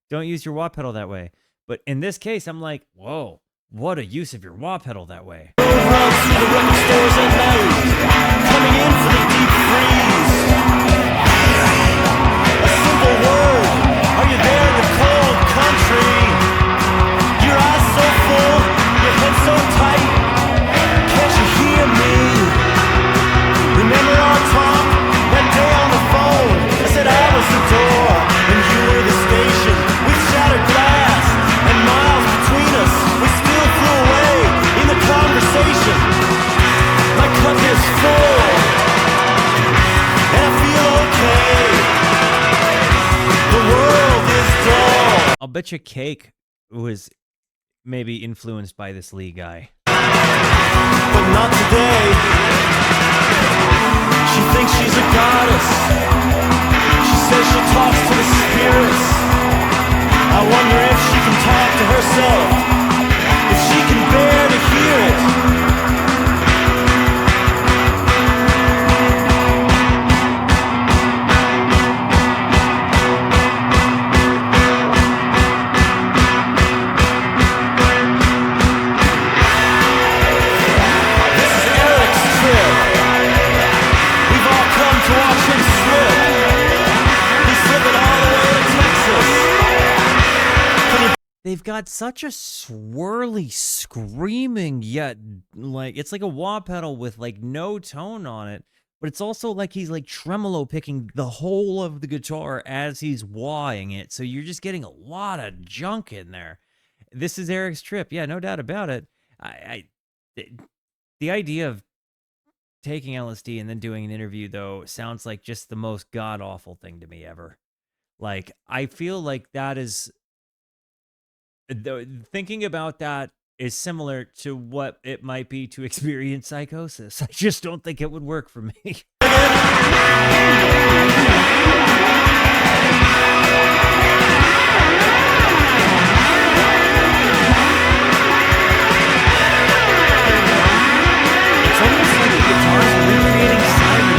don't use your wah pedal that way. But in this case, I'm like, whoa, what a use of your wah pedal that way. Runs through the record stores at night, coming in for the deep freeze. A simple word, are you there in the cold country? Your eyes so full, your head so tight. Can't you hear me? Remember our talk that day on the phone? I said I was the door, and you were the station. With shattered glass and miles between us, we still flew away in the conversation. My cup is full, and I feel okay. The world is dull. I'll bet you Cake was maybe influenced by this Lee guy. But not today. She thinks she's a goddess. She says she talks to the spirits. I wonder if she can talk to herself, if she can bear to hear it. They've got such a swirly, screaming, yet like it's like a wah pedal with like no tone on it, but it's also like he's like tremolo picking the whole of the guitar as he's wahing it. So you're just getting a lot of junk in there. This is Eric's trip. Yeah, no doubt about it. The idea of taking LSD and then doing an interview, though, sounds like just the most god-awful thing to me ever. Like, I feel like that is... thinking about that is similar to what it might be to experience psychosis. I just don't think it would work for me. It's almost like the guitars are recreating siren.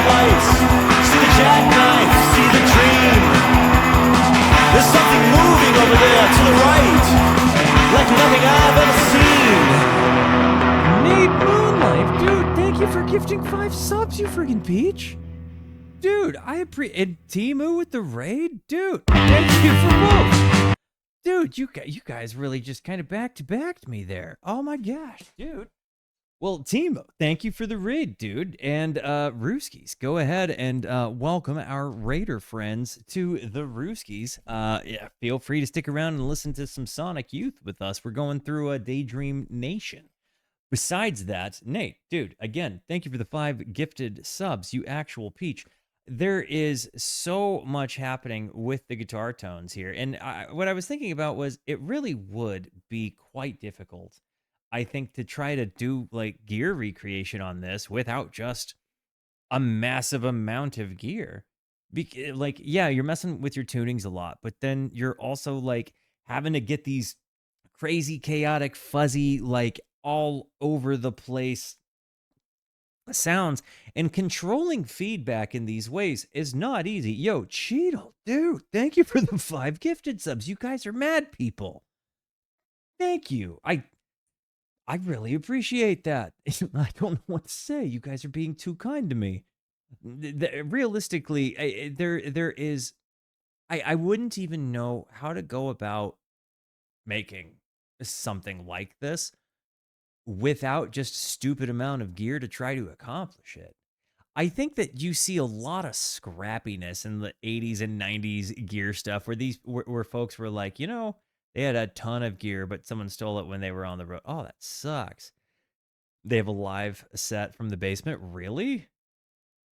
lights, see the jackknife, see the dream. There's something moving over there to the right, like nothing I've ever seen. Nate Moonlife, dude, thank you for gifting 5 subs, you friggin' peach. Dude, I appreciate Timu with the raid, dude. Thank you for both. Dude, you guys really just kind of back-to-backed me there. Oh my gosh, dude. Well, Timo, thank you for the raid, dude. And Rooskies, go ahead and welcome our raider friends to the Rooskies. Yeah, feel free to stick around and listen to some Sonic Youth with us. We're going through a Daydream Nation. Besides that, Nate, dude, again, thank you for the 5 gifted subs, you actual peach. There is so much happening with the guitar tones here. And what I was thinking about was it really would be quite difficult, I think, to try to do like gear recreation on this without just a massive amount of gear. Like, yeah, you're messing with your tunings a lot, but then you're also like having to get these crazy, chaotic, fuzzy, like all over the place sounds, and controlling feedback in these ways is not easy. Yo, Cheetle, dude, thank you for the 5 gifted subs. You guys are mad people. Thank you. I really appreciate that. I don't know what to say. You guys are being too kind to me. Realistically, there is. I wouldn't even know how to go about making something like this without just stupid amount of gear to try to accomplish it. I think that you see a lot of scrappiness in the 80s and 90s gear stuff where folks were like, you know, they had a ton of gear, but someone stole it when they were on the road. Oh, that sucks. They have a live set from the basement. Really?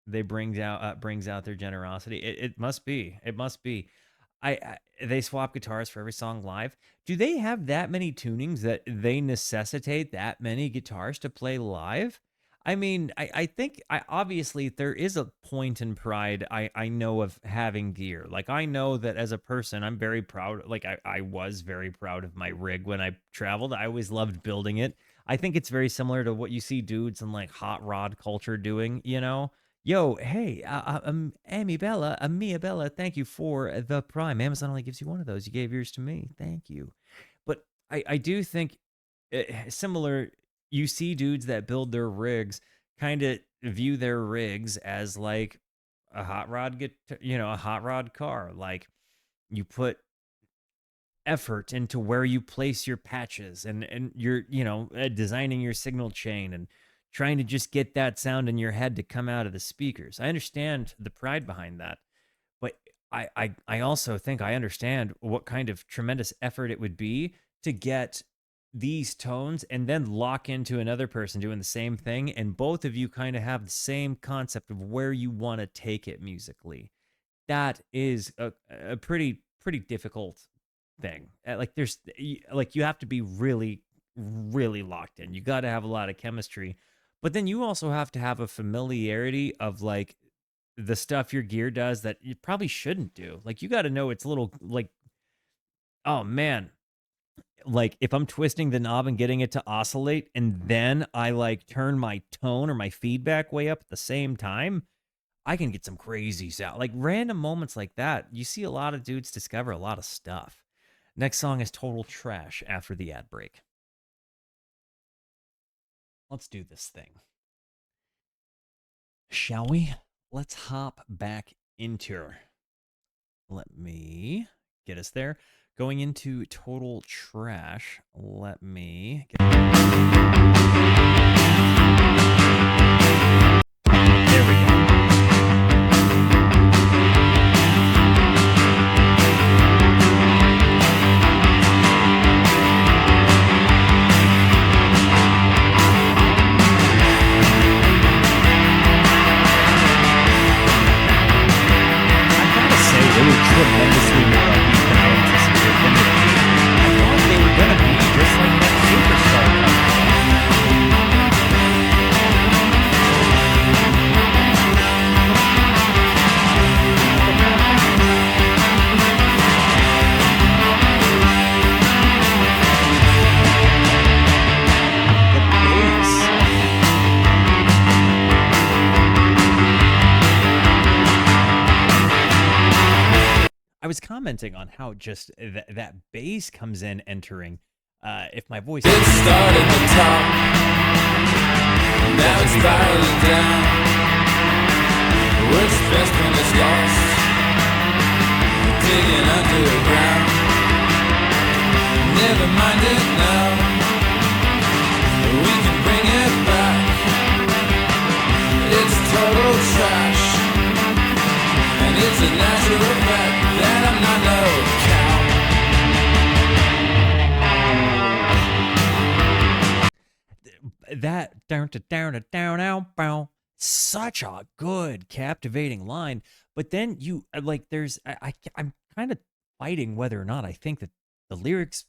They brings out their generosity. It must be. It must be. They swap guitars for every song live. Do they have that many tunings that they necessitate that many guitars to play live? I mean, I think obviously there is a point in pride I know of having gear. Like, I know that as a person, I'm very proud. Like, I was very proud of my rig when I traveled. I always loved building it. I think it's very similar to what you see dudes in like hot rod culture doing, you know? Yo, hey, Mia Bella, thank you for the Prime. Amazon only gives you one of those. You gave yours to me. Thank you. But I do think similar, you see dudes that build their rigs kind of view their rigs as like a hot rod, a hot rod car. Like, you put effort into where you place your patches and you're, designing your signal chain and trying to just get that sound in your head to come out of the speakers. I understand the pride behind that, but I also think I understand what kind of tremendous effort it would be to get these tones and then lock into another person doing the same thing, and both of you kind of have the same concept of where you want to take it musically. That is a pretty difficult thing. You have to be really, really locked in. You got to have a lot of chemistry. But then you also have to have a familiarity of like the stuff your gear does that you probably shouldn't do. Like, you got to know it's little, like, oh man, like if I'm twisting the knob and getting it to oscillate and then I like turn my tone or my feedback way up at the same time, I can get some crazy sound. Like random moments like that, you see a lot of dudes discover a lot of stuff. Next song is total trash after the ad break. Let's do this thing. Shall we? Let's hop back into her. Let me get us there. Going into total trash. Let me get... There we go. Tremendously more upbeat than I anticipated them to be. I thought they were going to be just like that Superstar cover. was commenting on how just that bass comes in entering. If my voice It started at the top, now it's spiraling down. Works best when it's lost, digging underground. Never mind it now, we can bring it back. It's total trash, and it's a natural fact that I'm not no cow. that down, such a good, captivating line. But then you like, I'm kind of fighting whether or not I think that the lyrics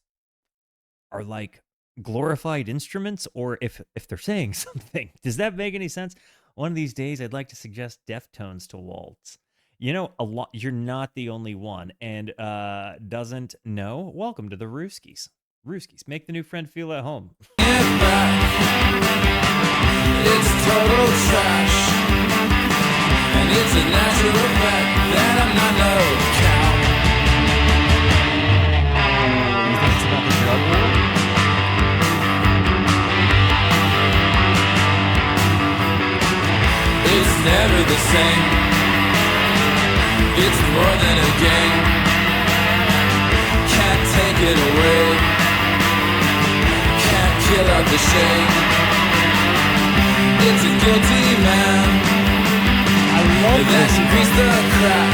are like glorified instruments, or if they're saying something. Does that make any sense? One of these days, I'd like to suggest Deftones to Waltz. You know, a lot. You're not the only one, and doesn't know. Welcome to the Rooskies. Rooskies, make the new friend feel at home. It's total trash, and it's a natural fact that I'm not no cow. You think it's about the drug war? It's never the same. It's more than a game. Can't take it away. Can't kill out the shame. It's a guilty man. I love That this. increase the crack.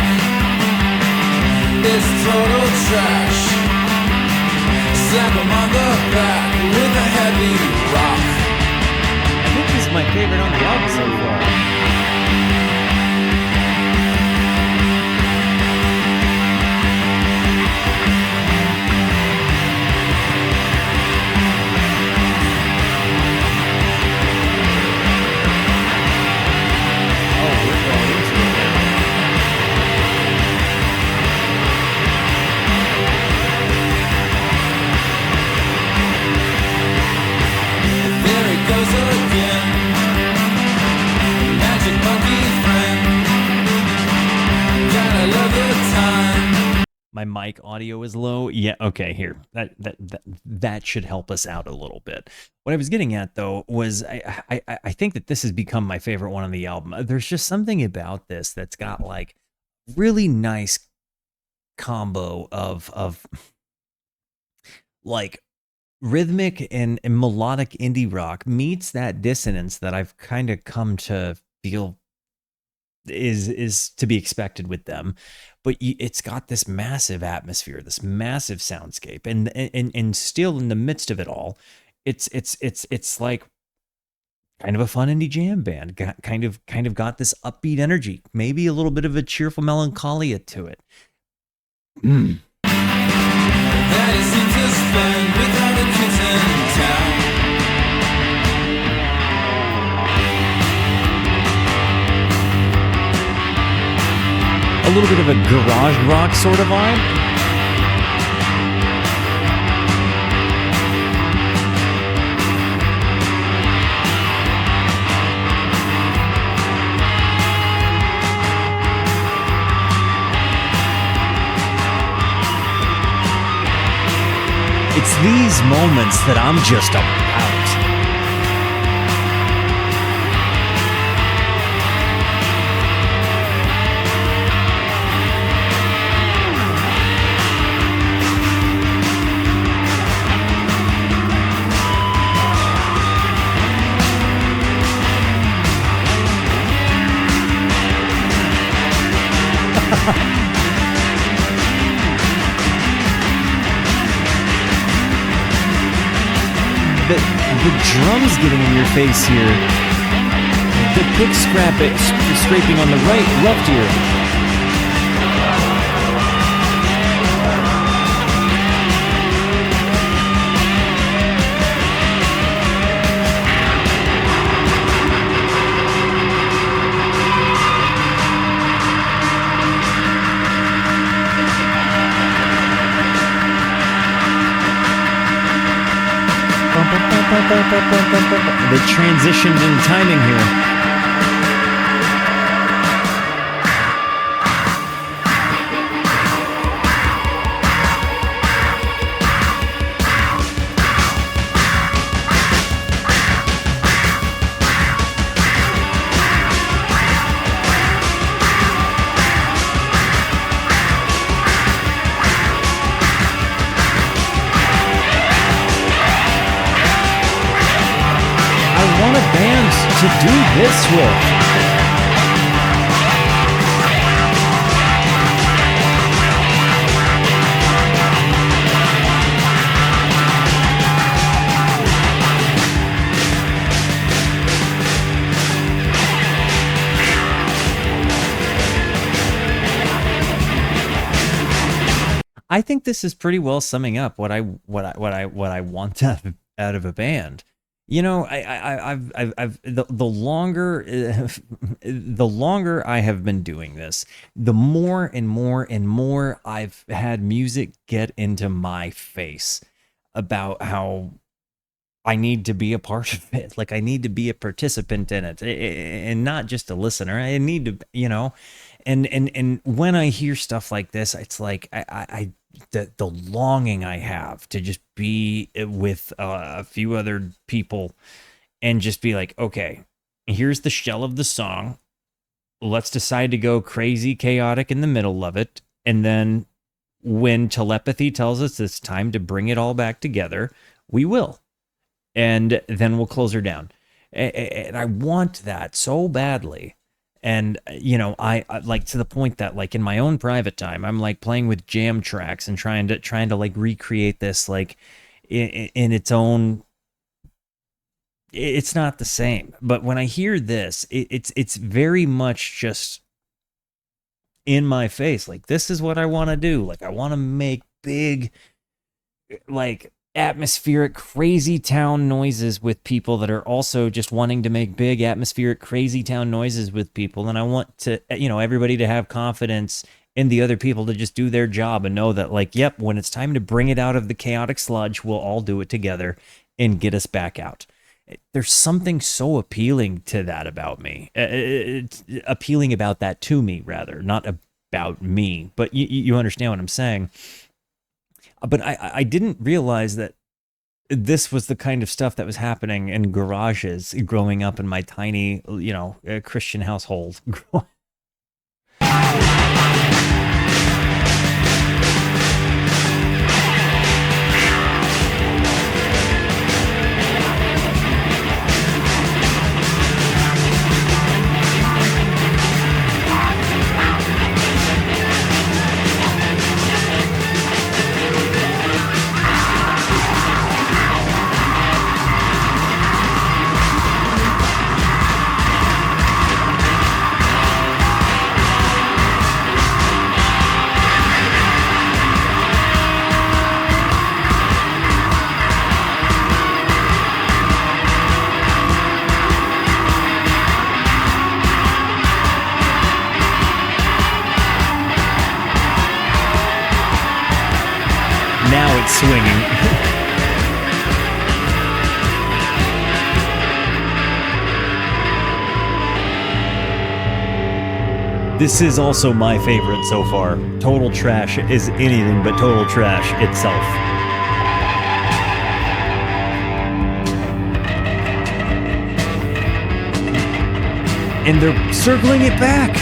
It's total trash. Slap him on the back with a heavy rock. I think this is my favorite on the album so far. My mic audio is low. Yeah, okay, here. That should help us out a little bit. What I was getting at though was I think that this has become my favorite one on the album. There's just something about this that's got like really nice combo of like rhythmic and melodic indie rock meets that dissonance that I've kind of come to feel is to be expected with them. But it's got this massive atmosphere, this massive soundscape, and still in the midst of it all, it's like kind of a fun indie jam band. Kind of got this upbeat energy, maybe a little bit of a cheerful melancholia to it. That is seems to spend with all the kids in town. A little bit of a garage rock sort of vibe. It's these moments that I'm just about. The drums getting in your face here. The pick scraping on the left ear. The transitions in timing here. to do this with. I think this is pretty well summing up what I want out of a band. You know, the longer the longer I have been doing this, the more and more and more I've had music get into my face about how I need to be a part of it. Like I need to be a participant in it, and not just a listener. I need to, you know, and when I hear stuff like this, it's like the longing I have to just be with a few other people and just be like, okay, here's the shell of the song. Let's decide to go crazy, chaotic in the middle of it. And then when telepathy tells us it's time to bring it all back together, we will. And then we'll close her down. And I want that so badly. And, you know, I like to the point that like in my own private time, I'm like playing with jam tracks and trying to like recreate this like in its own. It's not the same. But when I hear this, it's very much just in my face. Like, this is what I want to do. Like, I want to make big, like, atmospheric crazy town noises with people that are also just wanting to make big atmospheric crazy town noises with people. And I want to, you know, everybody to have confidence in the other people to just do their job and know that, like, yep, when it's time to bring it out of the chaotic sludge, we'll all do it together and get us back out. There's something so appealing to that about me. It's appealing about that to me, rather, not about me. But you understand what I'm saying. But I didn't realize that this was the kind of stuff that was happening in garages growing up in my tiny, you know, Christian household. Swinging. This is also my favorite so far. Total Trash is anything but Total Trash itself. And they're circling it back.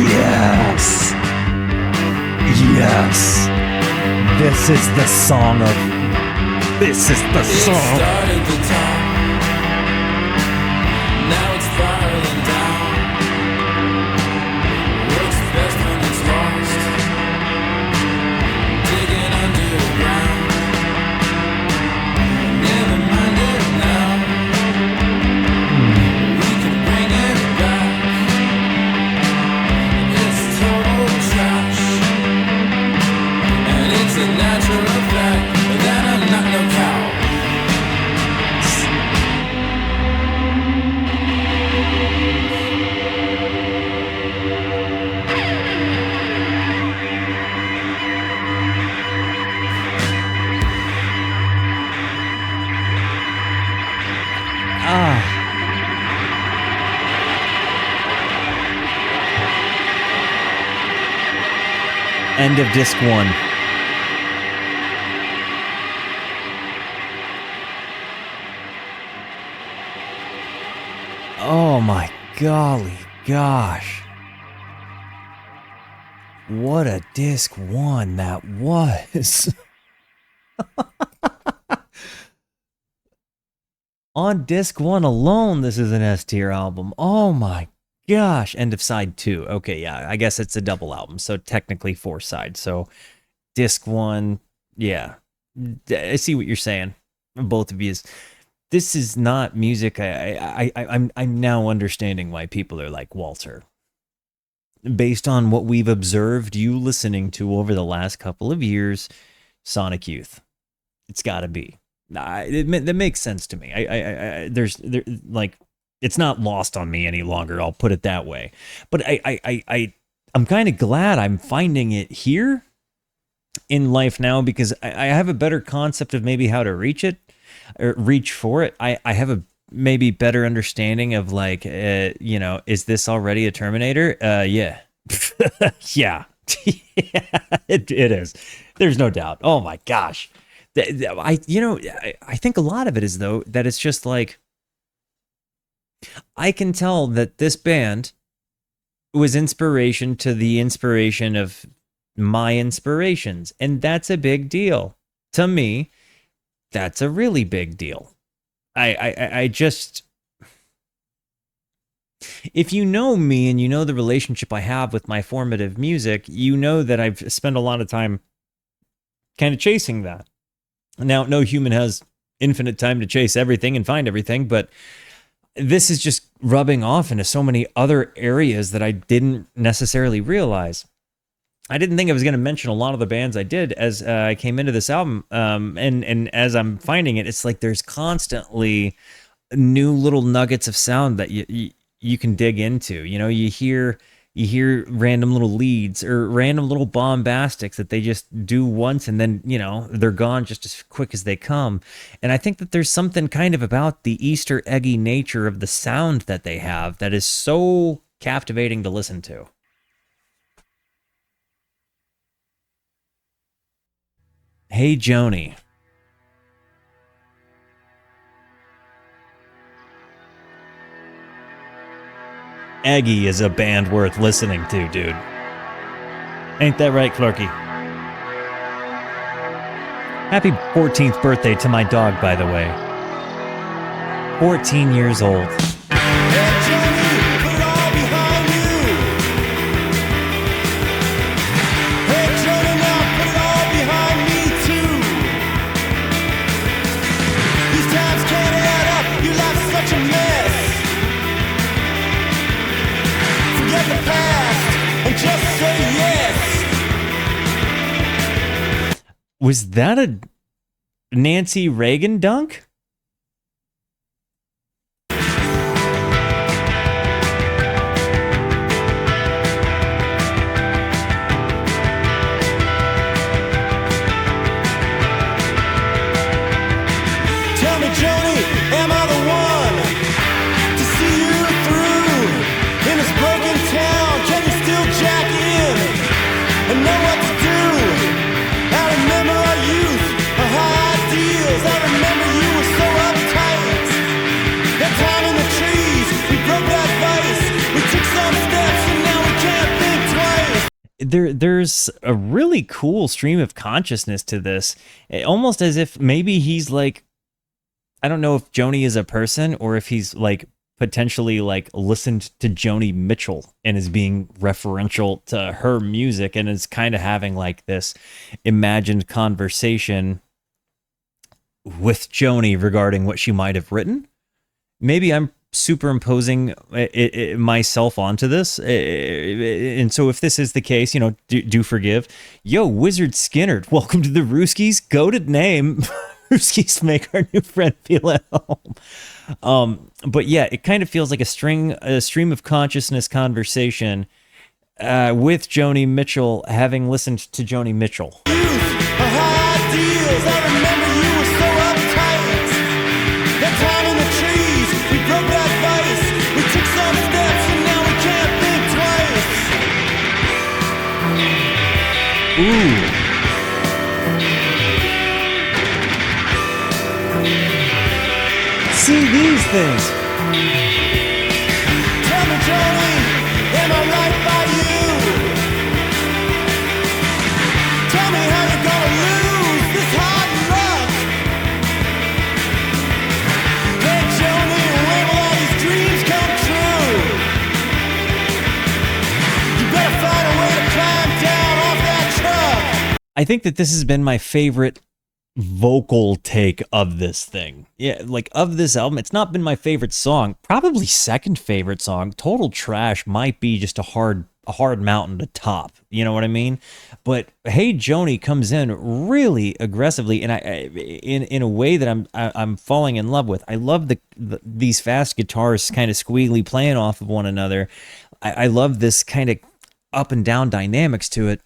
Yes. Yes. This is the song of. This is the song. It started the top. Now it's spiraling down. Works best when it's lost. Digging underground. Never mind it now. We can bring it back. It's total trash. It's a natural fact that I'm not no cow. End of disc 1. Oh my golly gosh. What a disc 1 that was. On disc 1 alone, this is an S tier album. Oh my gosh. End of side 2. Okay, yeah, I guess it's a double album, so technically 4 sides. So disc 1, yeah. I see what you're saying, both of you. This is not music. I'm now understanding why people are like Walter. Based on what we've observed you listening to over the last couple of years, Sonic Youth. It's got to be. That makes sense to me. There's like, it's not lost on me any longer. I'll put it that way. But I'm kind of glad I'm finding it here in life now, because I have a better concept of maybe how to reach it or reach for it. I have a maybe better understanding of like, is this already a Terminator? Yeah. Yeah. Yeah, it is. There's no doubt. Oh my gosh. I think a lot of it is, though, that it's just like, I can tell that this band was inspiration to the inspiration of my inspirations. And that's a big deal. To me, that's a really big deal. I just, if you know me and you know the relationship I have with my formative music, you know that I've spent a lot of time kind of chasing that. Now, no human has infinite time to chase everything and find everything, but this is just rubbing off into so many other areas that I didn't necessarily realize. I didn't think I was going to mention a lot of the bands I did as I came into this album, and as I'm finding it, it's like there's constantly new little nuggets of sound that you can dig into. You know, you hear random little leads or random little bombastics that they just do once, and then, they're gone just as quick as they come. And I think that there's something kind of about the Easter eggy nature of the sound that they have that is so captivating to listen to. Hey, Joni. Eggy is a band worth listening to, dude. Ain't that right, Clarky? Happy 14th birthday to my dog, by the way. 14 years old. Was that a Nancy Reagan dunk? Tell me, Joni, am I the one to see you through in this broken town? Can you still jack in and know what to do? I remember our youth, our high ideals. I remember you were so uptight. That time in the trees, we broke that vice. We took some steps and now we can't think twice. There's a really cool stream of consciousness to this. Almost as if maybe he's like, I don't know if Joni is a person or if he's like potentially like listened to Joni Mitchell and is being referential to her music and is kind of having like this imagined conversation with Joni regarding what she might have written. Maybe I'm superimposing myself onto this. And so if this is the case, do forgive. Yo, Wizard Skinner, welcome to the Rooskies. Goated name. Rooskies make our new friend feel at home. But yeah, it kind of feels like a stream of consciousness conversation with Joni Mitchell, having listened to Joni Mitchell. Ooh. See these things. Tell me, Joni, am I right by you? Tell me how you're gonna lose this hard luck. Hey, I think that this has been my favorite vocal take of this thing. Yeah, like of this album. It's not been my favorite song. Probably second favorite song. Total Trash might be just a hard mountain to top. You know what I mean? But Hey Joni comes in really aggressively, and in a way that I'm falling in love with. I love these fast guitars kind of squealy playing off of one another. I love this kind of up and down dynamics to it.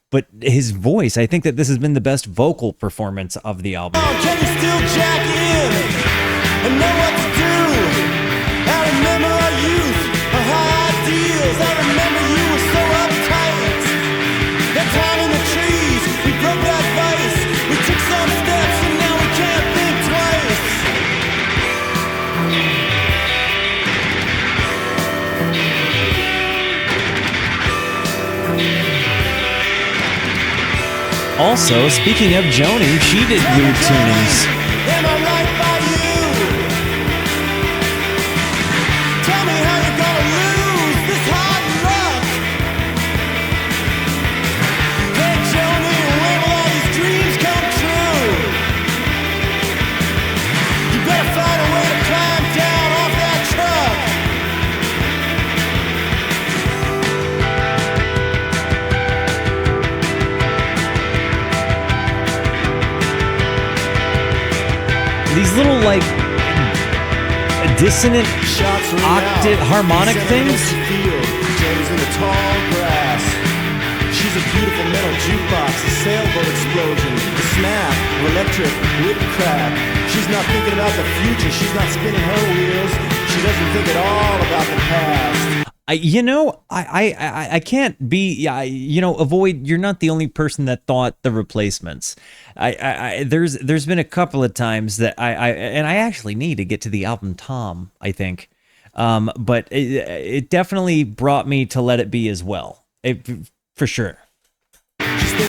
But his voice, I think that this has been the best vocal performance of the album. Can you still jack in and know what to do? I remember our youth, our high ideals. I remember you were so uptight. That time in the trees, we broke that vice. We took some steps and now we can't think twice. Also, speaking of Joni, she did weird tunings. Am I right by you? Tell me how you're gonna lose this hard luck. Hey Joni, when will all these dreams come true? You better find a way to climb down off that truck. These little, like, dissonant Shots ring octave out. harmonic Send things. across the field. Joe's in the tall grass. She's a beautiful metal jukebox, a sailboat explosion, a snap, of electric whip crack. She's not thinking about the future. She's not spinning her wheels. She doesn't think at all about the past. I can't be, avoid. You're not the only person that thought The Replacements. There's been a couple of times that I actually need to get to the album Tom, I think. But it definitely brought me to Let It Be as well. For sure.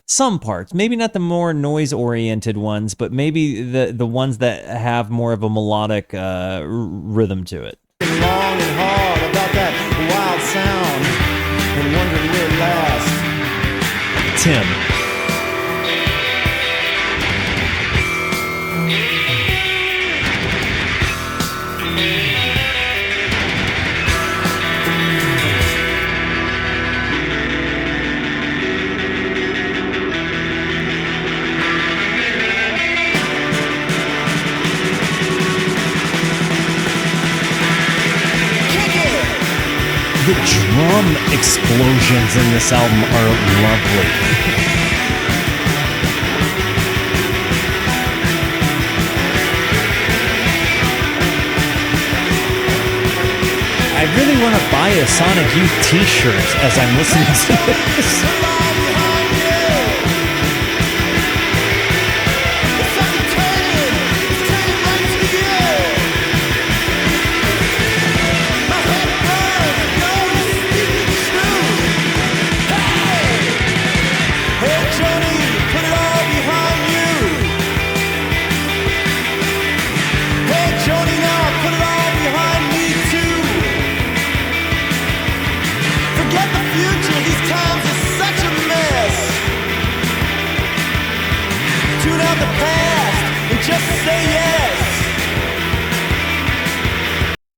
Some parts, maybe not the more noise-oriented ones, but maybe the ones that have more of a melodic rhythm to it. Long and hard about that wild sound and wondering will it last. Tim. The drum explosions in this album are lovely. I really want to buy a Sonic Youth t-shirt as I'm listening to this.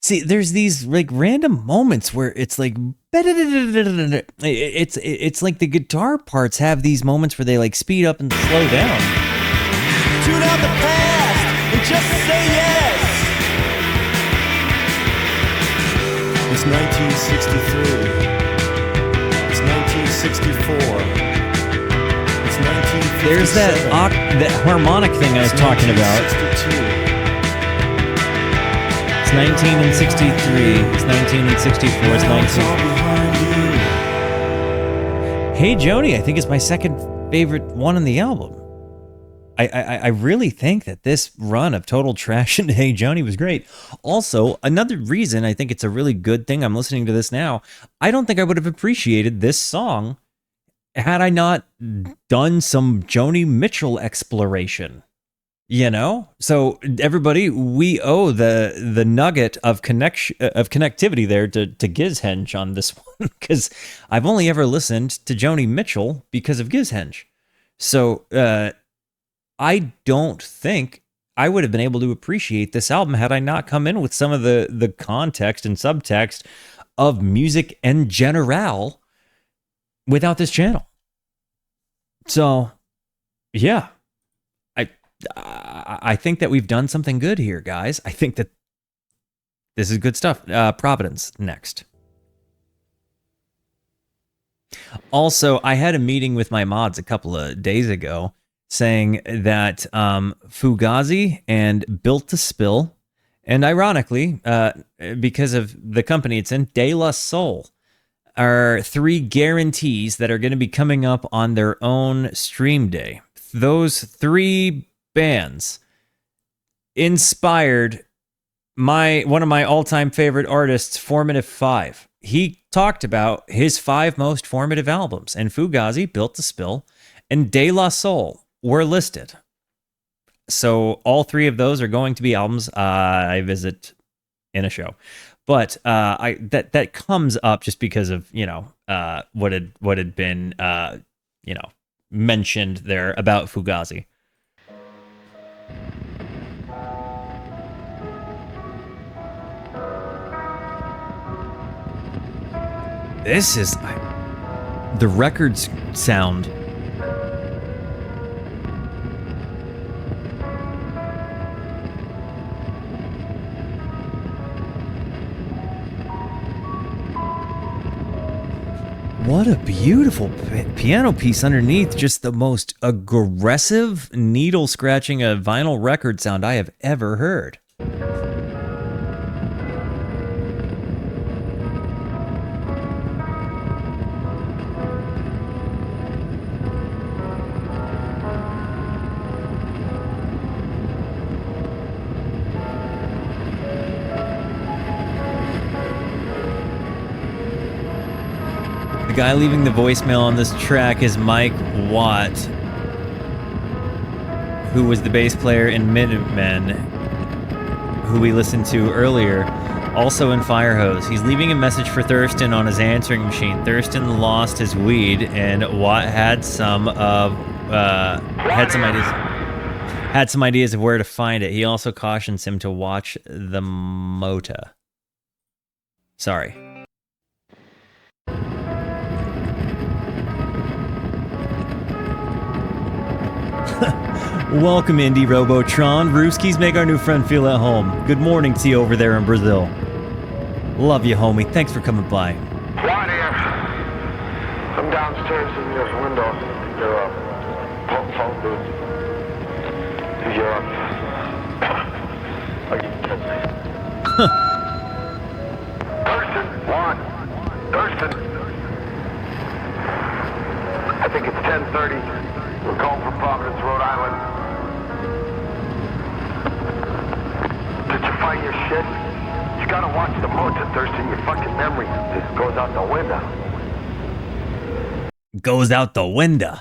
See, there's these like random moments where it's like it's like the guitar parts have these moments where they like speed up and slow down. Tune out the past and just say yes. It's 1963. It's 1964. It's 1957. There's that harmonic thing I was talking about. 1962. It's 19 and 63. It's 19 and 64. It's 19. Hey Joni, I think is my second favorite one on the album. I really think that this run of Total Trash and Hey Joni was great. Also, another reason I think it's a really good thing I'm listening to this now, I don't think I would have appreciated this song had I not done some Joni Mitchell exploration. You know, so everybody, we owe the nugget of connectivity there to Gizhenge on this one, because I've only ever listened to Joni Mitchell because of Gizhenge. So I don't think I would have been able to appreciate this album had I not come in with some of the context and subtext of music in general without this channel. So, yeah, I think that we've done something good here, guys. I think that this is good stuff. Providence next. Also, I had a meeting with my mods a couple of days ago saying that Fugazi and Built to Spill, and ironically, because of the company it's in, De La Soul, are 3 guarantees that are going to be coming up on their own stream day. Those 3 bands inspired one of my all-time favorite artists, Formative 5. He talked about his 5 most formative albums, and Fugazi, Built to Spill, and De La Soul were listed. So all 3 of those are going to be albums I visit in a show. But that comes up just because of, you know, what had been you know, mentioned there about Fugazi. This is the records sound. What a beautiful piano piece underneath. Just the most aggressive needle scratching a vinyl record sound I have ever heard. The guy leaving the voicemail on this track is Mike Watt, who was the bass player in Minutemen, who we listened to earlier, also in Firehose. He's leaving a message for Thurston on his answering machine. Thurston lost his weed, and Watt had some ideas of where to find it. He also cautions him to watch the Mota. Sorry. Welcome, Indie Robotron. Rooskies, make our new friend feel at home. Good morning to you over there in Brazil. Love you, homie. Thanks for coming by. Right here. I'm downstairs in your window. Your phone booth. Your are you kidding me? Thurston, Juan. Thurston. I think it's 10:30. We're calling from Providence, Rhode Island. Did you find your shit? You gotta watch the motor, Thurston. Your fucking memory just goes out the window. Goes out the window.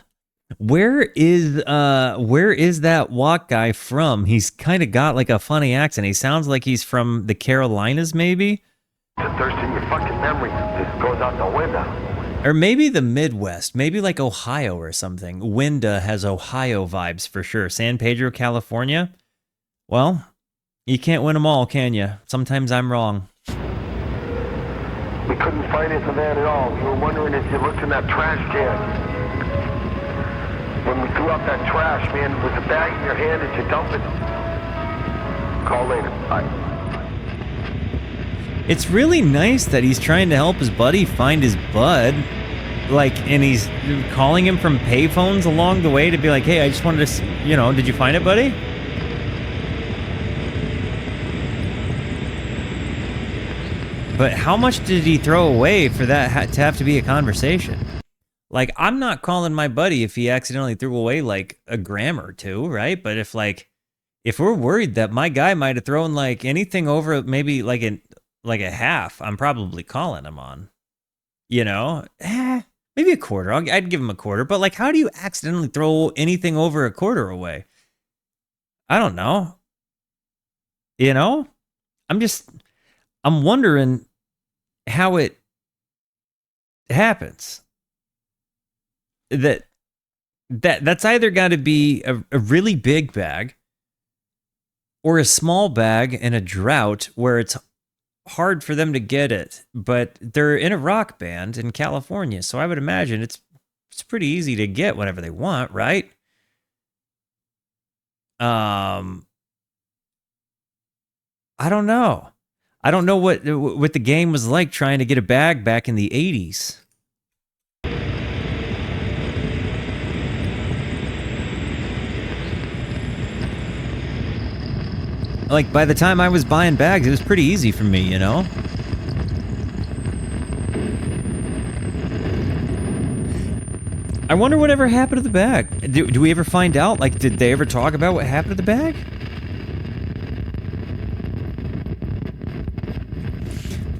Where is that Watt guy from? He's kind of got like a funny accent. He sounds like he's from the Carolinas, maybe? Thurston, your fucking memory just goes out the window. Or maybe the Midwest, maybe like Ohio or something. Winda has Ohio vibes for sure. San Pedro, California? Well, you can't win them all, can you? Sometimes I'm wrong. We couldn't find anything there at all. We were wondering if you looked in that trash can. When we threw out that trash, man, was a bag in your hand. Did you dump it? Call later. Bye. It's really nice that he's trying to help his buddy find his bud. Like, and he's calling him from payphones along the way to be like, hey, I just wanted to, you know, did you find it, buddy? But how much did he throw away for that to have to be a conversation? Like, I'm not calling my buddy if he accidentally threw away like a gram or 2, right? But if we're worried that my guy might have thrown like anything over maybe like a half, I'm probably calling him on. You know? Maybe a quarter. I'd give him a quarter. But like, how do you accidentally throw anything over a quarter away? I don't know. You know? I'm wondering how it happens. That That's either got to be a really big bag or a small bag in a drought where it's hard for them to get it, but they're in a rock band in California, so I would imagine it's pretty easy to get whatever they want, right? I don't know. I don't know what the game was like trying to get a bag back in the 80s. Like, by the time I was buying bags, it was pretty easy for me, you know? I wonder whatever happened to the bag. Do we ever find out? Like, did they ever talk about what happened to the bag?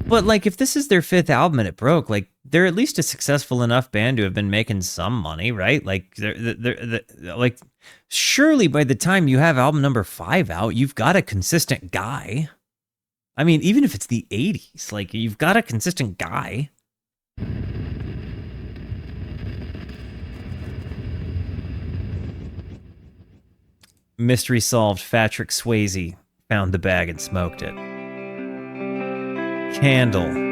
But, like, if this is their 5th album and it broke, like, they're at least a successful enough band to have been making some money, right? Like, they're like, surely by the time you have album number 5 out, you've got a consistent guy. I mean, even if it's the 80s, like, you've got a consistent guy. Mystery solved. Patrick Swayze found the bag and smoked it. Candle.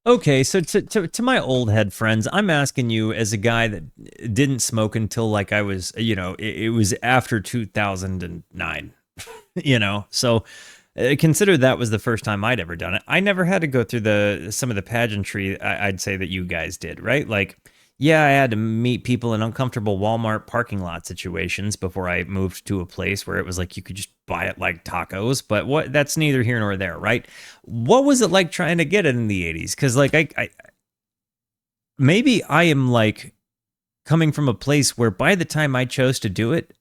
Okay, so to my old head friends, I'm asking you as a guy that didn't smoke until like I was, you know, it was after 2009, you know, so consider that was the first time I'd ever done it. I never had to go through some of the pageantry I'd say that you guys did, right? Like, yeah, I had to meet people in uncomfortable Walmart parking lot situations before I moved to a place where it was like you could just buy it like tacos, but that's neither here nor there, right? What was it like trying to get it in the 80s? Because like I maybe I am like coming from a place where by the time I chose to do it,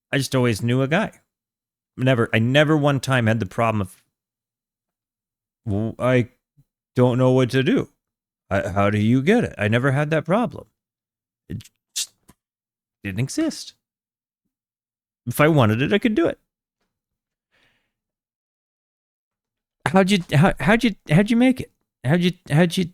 I just always knew a guy. I never one time had the problem of, well, I don't know what to do. How do you get it? I never had that problem. It just didn't exist. If I wanted it, I could do it. How'd you make it? How'd you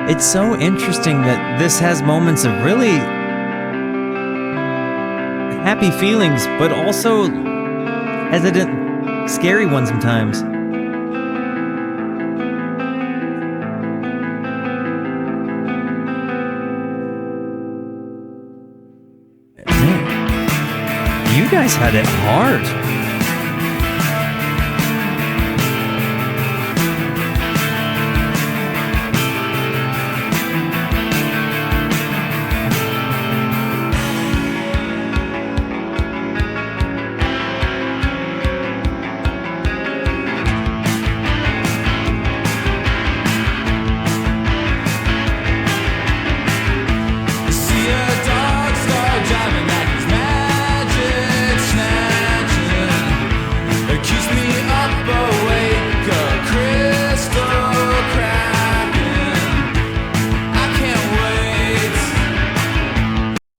It's so interesting that this has moments of really happy feelings, but also hesitant, scary ones sometimes. Man, you guys had it hard.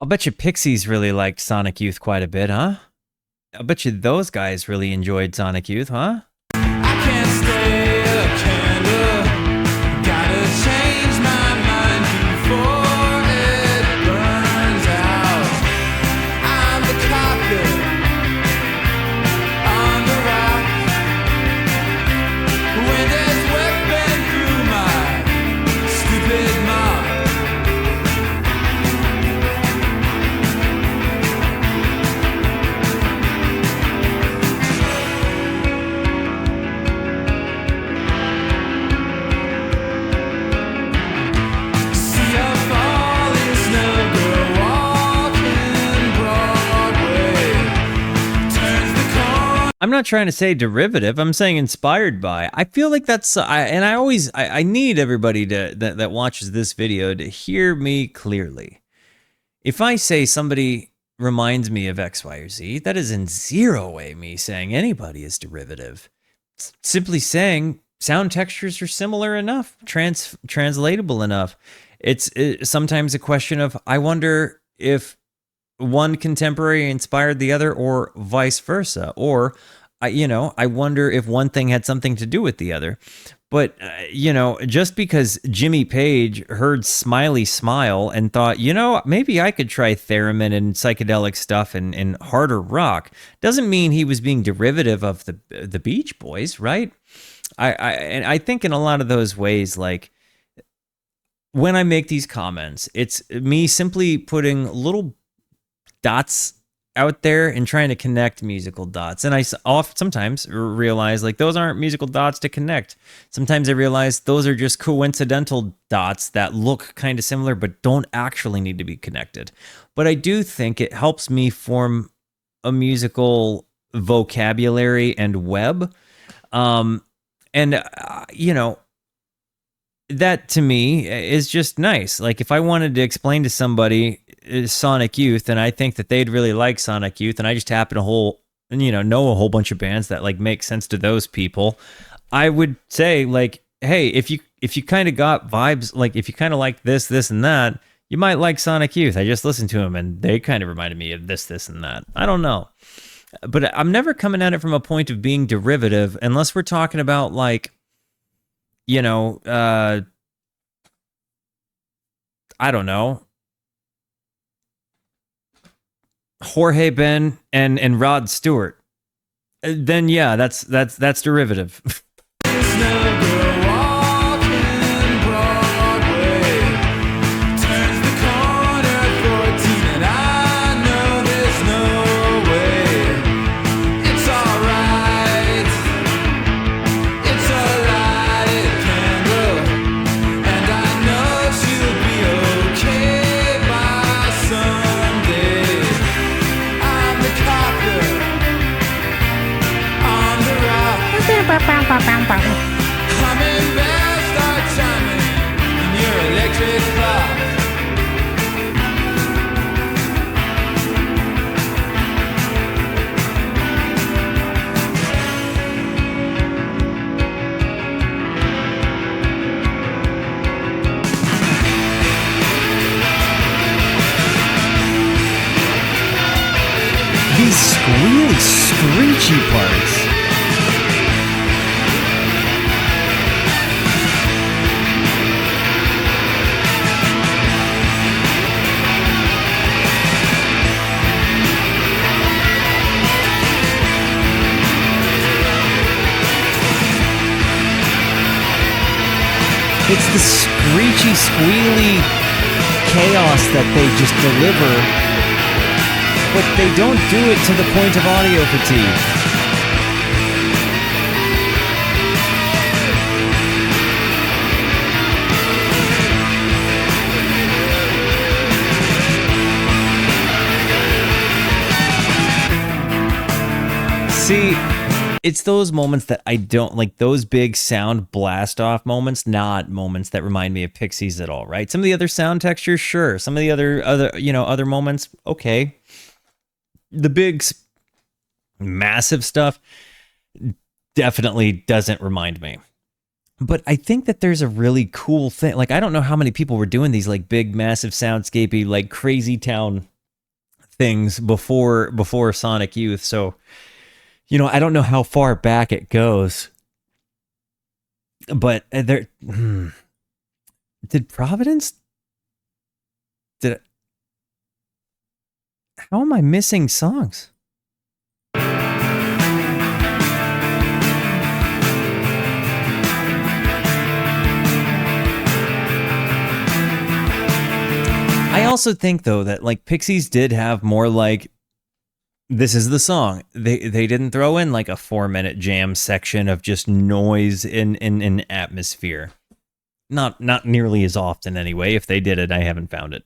I'll bet you Pixies really liked Sonic Youth quite a bit, huh? I'll bet you those guys really enjoyed Sonic Youth, huh? I can't stay a candle. Gotta change my mind before it burns out. I'm the carpet on the rock. When there's weapon through my stupid mouth. I'm not trying to say derivative. I'm saying inspired by. I feel like that's, I need everybody that watches this video to hear me clearly. If I say somebody reminds me of X, Y, or Z. That is in zero way me saying anybody is derivative. It's simply saying sound textures are similar enough, translatable enough. It's sometimes a question of, I wonder if one contemporary inspired the other or vice versa. Or, I wonder if one thing had something to do with the other. But, just because Jimmy Page heard Smiley Smile and thought, maybe I could try theremin and psychedelic stuff and harder rock, doesn't mean he was being derivative of the Beach Boys, right? I think in a lot of those ways, like, when I make these comments, it's me simply putting little dots out there and trying to connect musical dots. And I sometimes realize, like, those aren't musical dots to connect. Sometimes I realize those are just coincidental dots that look kind of similar but don't actually need to be connected. But I do think it helps me form a musical vocabulary and web. That to me is just nice. Like, if I wanted to explain to somebody Sonic Youth, and I think that they'd really like Sonic Youth, and I just happen to know a whole bunch of bands that like make sense to those people, I would say, like, hey, if you kind of got vibes, like if you kind of like this and that, you might like Sonic Youth. I just listened to them and they kind of reminded me of this and that. I don't know. But I'm never coming at it from a point of being derivative unless we're talking about, like, I don't know, Jorge Ben and Rod Stewart. Then yeah, that's derivative. Humming bells start chiming in your electric clock. These really screechy parts. It's the screechy, squealy chaos that they just deliver, but they don't do it to the point of audio fatigue. See, it's those moments that I don't like, those big sound blast off moments, not moments that remind me of Pixies at all, right? Some of the other sound textures, sure. Some of the other moments, okay. The big, massive stuff definitely doesn't remind me. But I think that there's a really cool thing. Like, I don't know how many people were doing these like big, massive soundscapey, like crazy town things before Sonic Youth. So, I don't know how far back it goes, but did Providence, how am I missing songs? I also think, though, that like Pixies did have more like, this is the song. They didn't throw in like a 4-minute jam section of just noise in atmosphere. Not nearly as often anyway. If they did it, I haven't found it.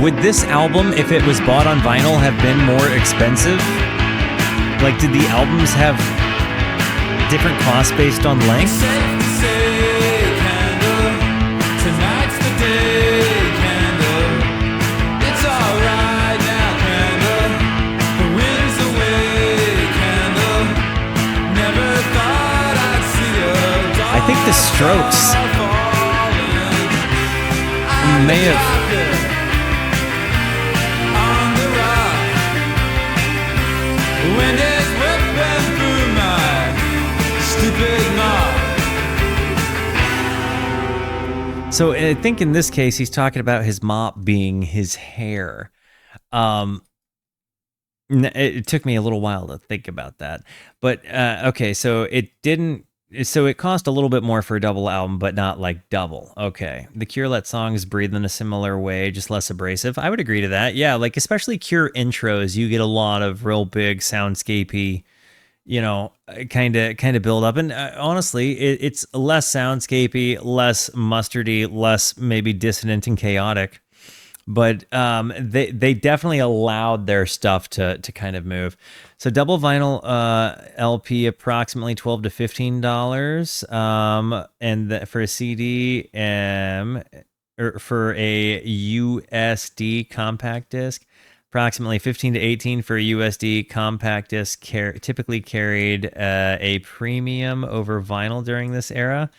Would this album, if it was bought on vinyl, have been more expensive? Like, did different cost based on length? Safe to say, Candle, tonight's the day, Candle. It's alright now, Candle. The wind's away, Candle. Never thought I'd see a I think the Strokes may have. on the rock. Wind is whipping through my stupid mouth. So I think in this case, he's talking about his mop being his hair. It took me a little while to think about that, but okay. So it didn't. So it cost a little bit more for a double album, but not like double. Okay. The Cure let songs breathe in a similar way, just less abrasive. I would agree to that. Yeah, like especially Cure intros, you get a lot of real big soundscapey, kind of build up. And honestly, it's less soundscapey, less mustardy, less maybe dissonant and chaotic. But they definitely allowed their stuff to kind of move. So double vinyl LP approximately $12 to $15, and for a CD or for a USD compact disc, approximately 15 to 18 for a USD compact disc. Typically carried a premium over vinyl during this era,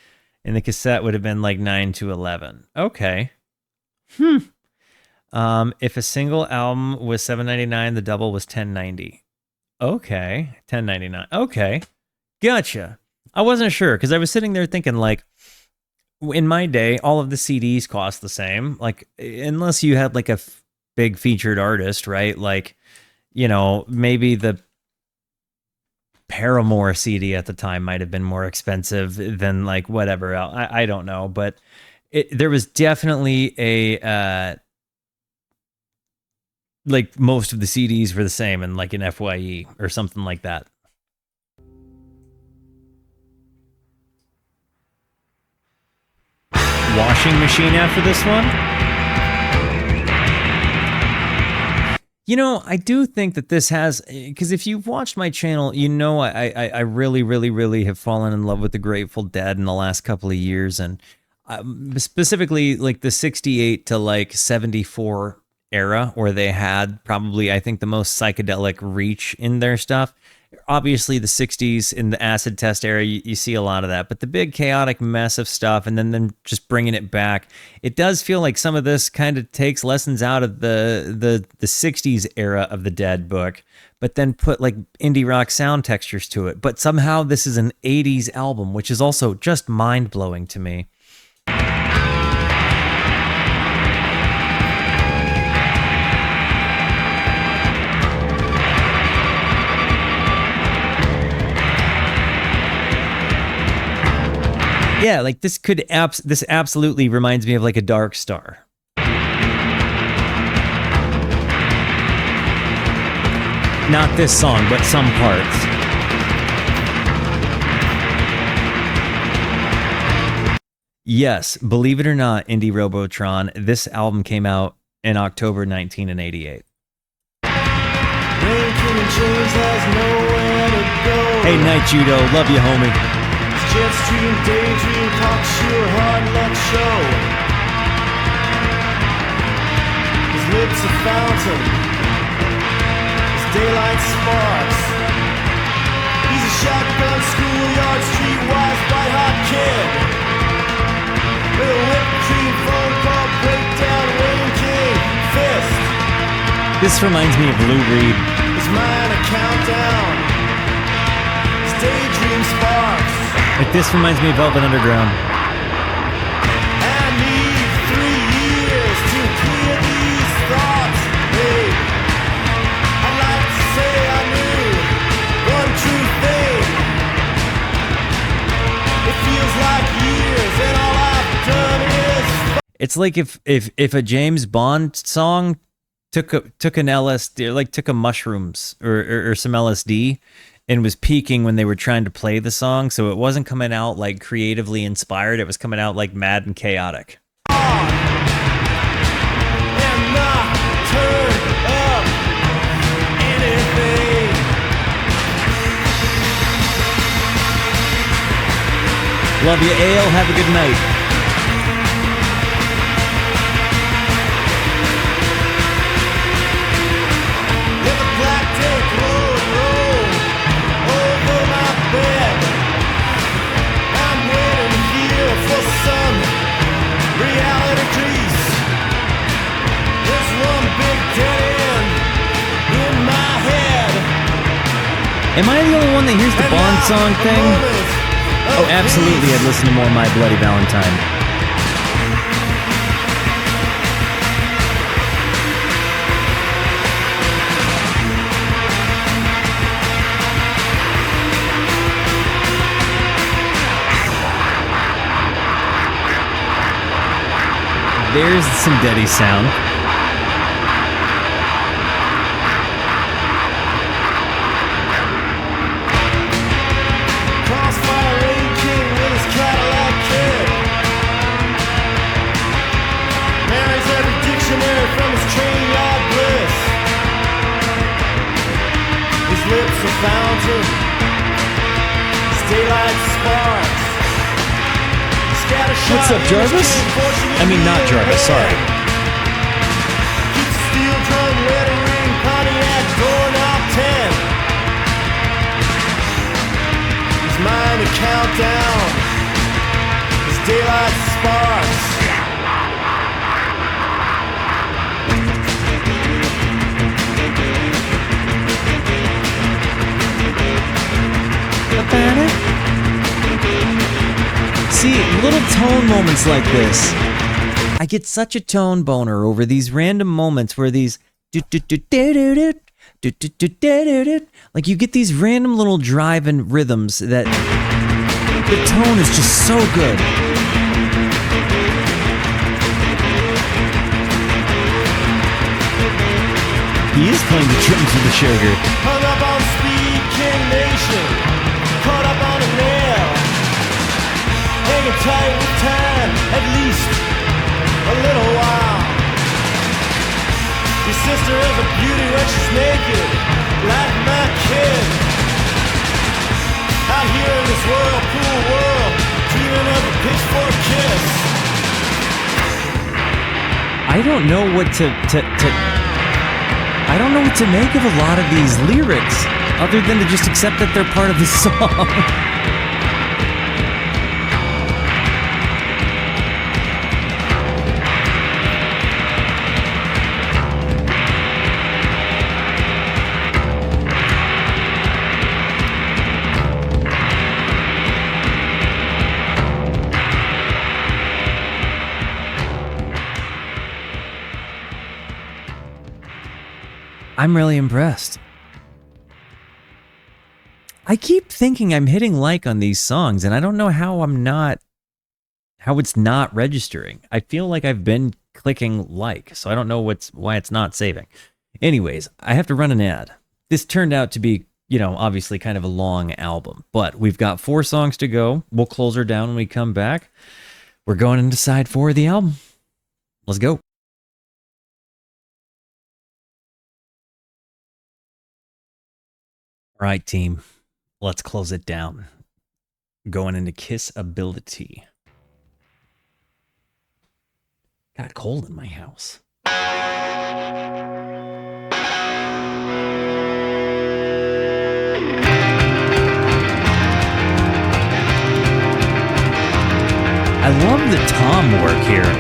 and the cassette would have been like 9 to 11. Okay. If a single album was $7.99, the double was $10.90. Okay, $10.99. Okay, gotcha. I wasn't sure because I was sitting there thinking, like, in my day, all of the CDs cost the same. Like, unless you had like a big featured artist, right? Like, maybe the Paramore CD at the time might have been more expensive than like whatever else. I don't know, but there was definitely a like most of the CDs were the same in like an FYE or something like that. Washing machine after this one? I do think that this has, because if you've watched my channel, I really, really, really have fallen in love with the Grateful Dead in the last couple of years, and specifically like the 68 to like 74 era where they had probably, I think, the most psychedelic reach in their stuff. Obviously the 60s in the acid test era, you see a lot of that, but the big chaotic mess of stuff and then them just bringing it back, it does feel like some of this kind of takes lessons out of the 60s era of the Dead book, but then put like indie rock sound textures to it. But somehow this is an 80s album, which is also just mind-blowing to me. Yeah, like this absolutely reminds me of like a Dark Star. Not this song, but some parts. Yes, believe it or not, Indie Robotron, this album came out in October 1988. Hey, Night Judo, love you, homie. Jetstream, daydream, cocksure, hard luck show. His lips a fountain, his daylight sparks. He's a shotgun, schoolyard, streetwise, white-hot kid. With a whipped cream phone call, breakdown, Wayne King, fist. This reminds me of Lou Reed. His mind a countdown, his daydream sparks. Like this reminds me of Velvet Underground. I need 3 years to clear these thoughts. Hey, I'd like to say I knew one true thing. It feels like years and all I've done is. It's like if a James Bond song took an LSD, like took a mushrooms or some LSD, and was peaking when they were trying to play the song, so it wasn't coming out like creatively inspired, it was coming out like mad and chaotic. Love you, Ale. Have a good night. Let the black tape roll over my bed. I'm waiting here for some reality crease. There's one big dead end in my head. Am I the only one that hears the Bond song thing? Oh, absolutely. I'd listen to more My Bloody Valentine. There's some Daddy sound. Crossfire Rain King with his Cadillac kid. Marries every dictionary from his train yard bliss. His lips are fountain. His daylight sparks. What's up, Jarvis? I mean, not Jarvis, sorry. Keeps a steel drum, wedding ring, Pontiac, doorknob 10. His mind a countdown. His daylight sparks. See, little tone moments like this. I get such a tone boner over these random moments where these like you get these random little drive-in rhythms that the tone is just so good. He is playing the drums with the sugar. Hung up on Speed King Nation. Caught up on a nail. Hanging tight with time, at least a little while. Your sister is a beauty when she's naked, like my kid. Out here in this whirlpool world, dreaming of a pitchfork kiss. I don't know what I don't know what to make of a lot of these lyrics, other than to just accept that they're part of the song. I'm really impressed. I keep thinking I'm hitting like on these songs, and I don't know how it's not registering. I feel like I've been clicking like, so I don't know why it's not saving. Anyways, I have to run an ad. This turned out to be, obviously kind of a long album, but we've got 4 songs to go. We'll close her down when we come back. We're going into side 4 of the album. Let's go. All right, team, let's close it down. Going into Kissability. Got cold in my house. I love the tom work here.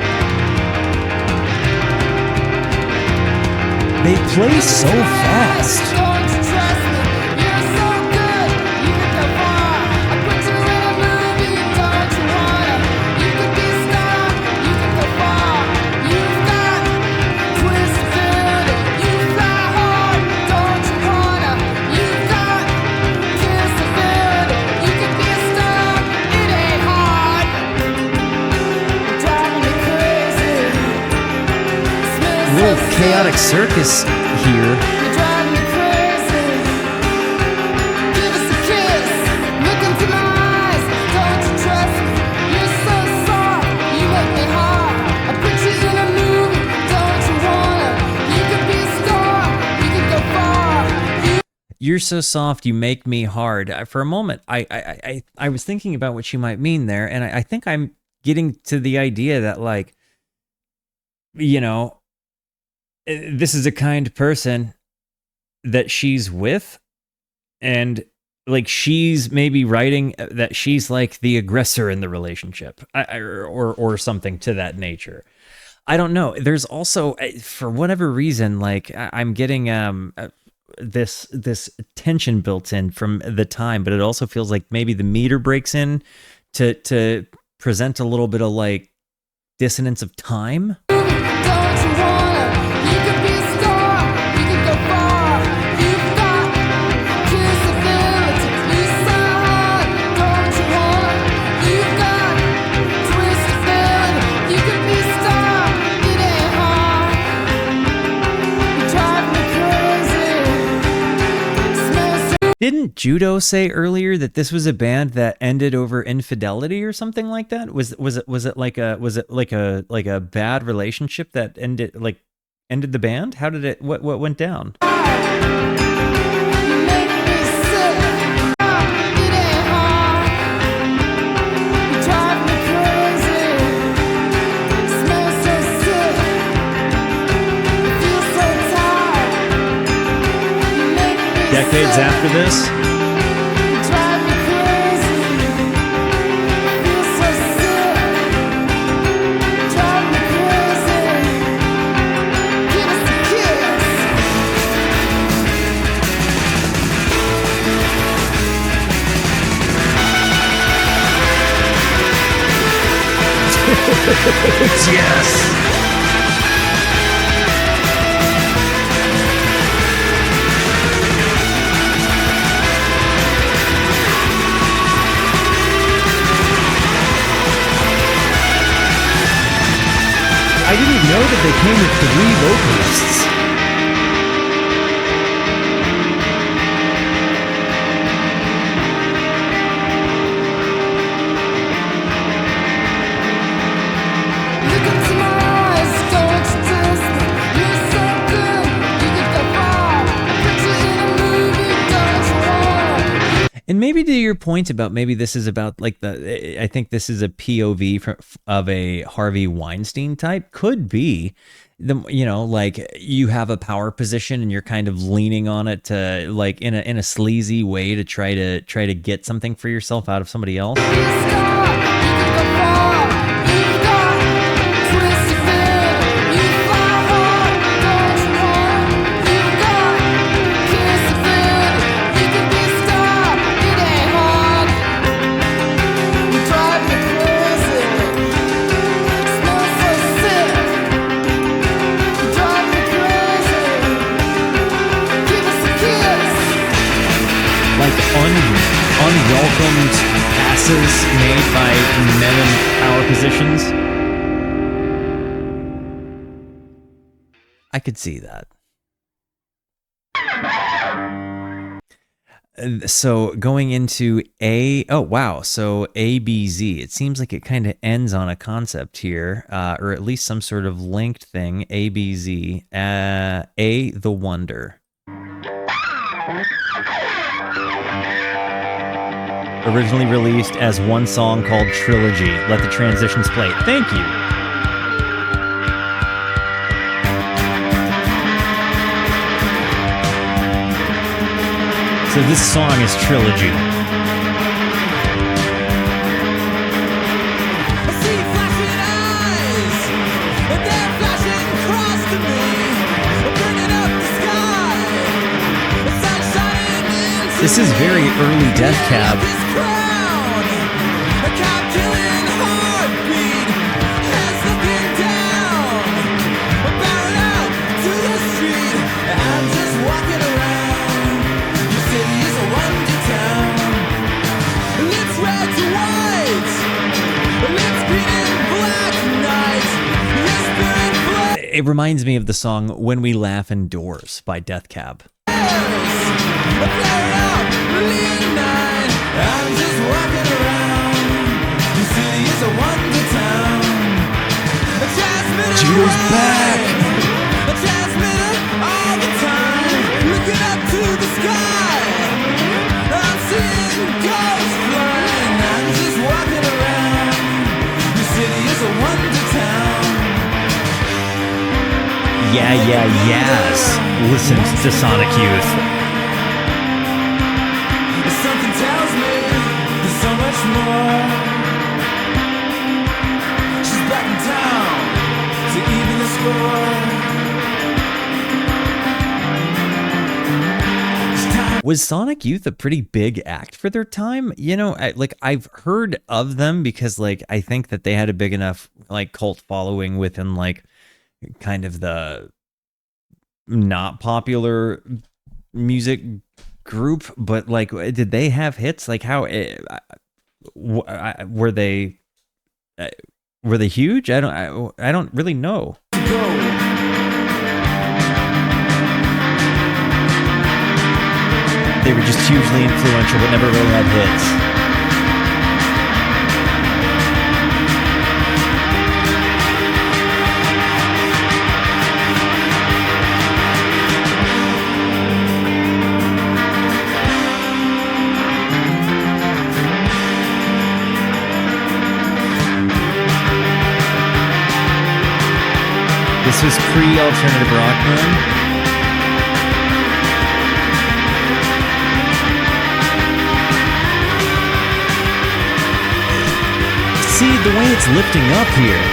They play so fast. Chaotic circus here. You're so soft, you make me hard. For a moment, I was thinking about what she might mean there, and I think I'm getting to the idea that, like, you know, this is a kind person that she's with, and like she's maybe writing that she's like the aggressor in the relationship, or something to that nature. I don't know. There's also, for whatever reason, like I'm getting this tension built in from the time, but it also feels like maybe the meter breaks in to present a little bit of like dissonance of time. Don't you wanna? You could be a star. You could go far. You've got kissability. You so hot. Don't you wanna? You've got twistability. You could be a star. It ain't hard. You drive me crazy. Smells so Didn't Judo say earlier that this was a band that ended over infidelity or something like that? Was it like a bad relationship that ended the band? How did it what went down? you make me sick. It ain't hard. You drive me crazy. Smells so sick. Feel so tired. You make me Decades sick. after this? You drive me crazy. Feel so sick. Drive me crazy. Give us a kiss. Yes. I didn't know that they came with 3 vocalists. Look into my eyes, don't you diss me. You're so good, you could go far. Put you in a movie, don't you wanna? And maybe to your point about maybe this is about like I think this is a POV of a Harvey Weinstein type. Could be like you have a power position and you're kind of leaning on it to like in a sleazy way to try to get something for yourself out of somebody else. Be a star, you could go far. You've got twistability. You fly hard, don't you wanna? You've got kissability. You could be a star, it ain't hard. You drive me crazy. Smells so sick. You drive me crazy. Give us a kiss. Like unwelcomed passes made by men in power positions. I could see that. So going into so ABZ, it seems like it kind of ends on a concept here, or at least some sort of linked thing. ABZ, A the Wonder. Originally released as one song called Trilogy. Let the transitions play. Thank you. So this song is Trilogy. I see flashing eyes, and they're flashing across to me, bringing up the sky. The sun shining into This is very early Death Cab. this crown. A cab-killing heartbeat, heads looking down. We're bowing out to the street. I'm just walking around. Your city is a wonder town. Lips red to white, lips green and black night. Your spirit flares. It reminds me of the song When We Laugh Indoors by Death Cab. A flare up, lean-eyed. I'm just walking around. Your city is a wonder town. A transmitter Judo's runs. back. A transmitter all the time. Looking up to the sky. Yes. Listen to Sonic Youth. Something tells me there's so much more. She's back in town to even the score. Was Sonic Youth a pretty big act for their time? You know, I've heard of them because like I think that they had a big enough like cult following within like kind of the not popular music group, but like did they have hits? Like how were they huge? I don't really know. They were just hugely influential but never really had hits. This was pre-alternative rock, man. See the way it's lifting up here.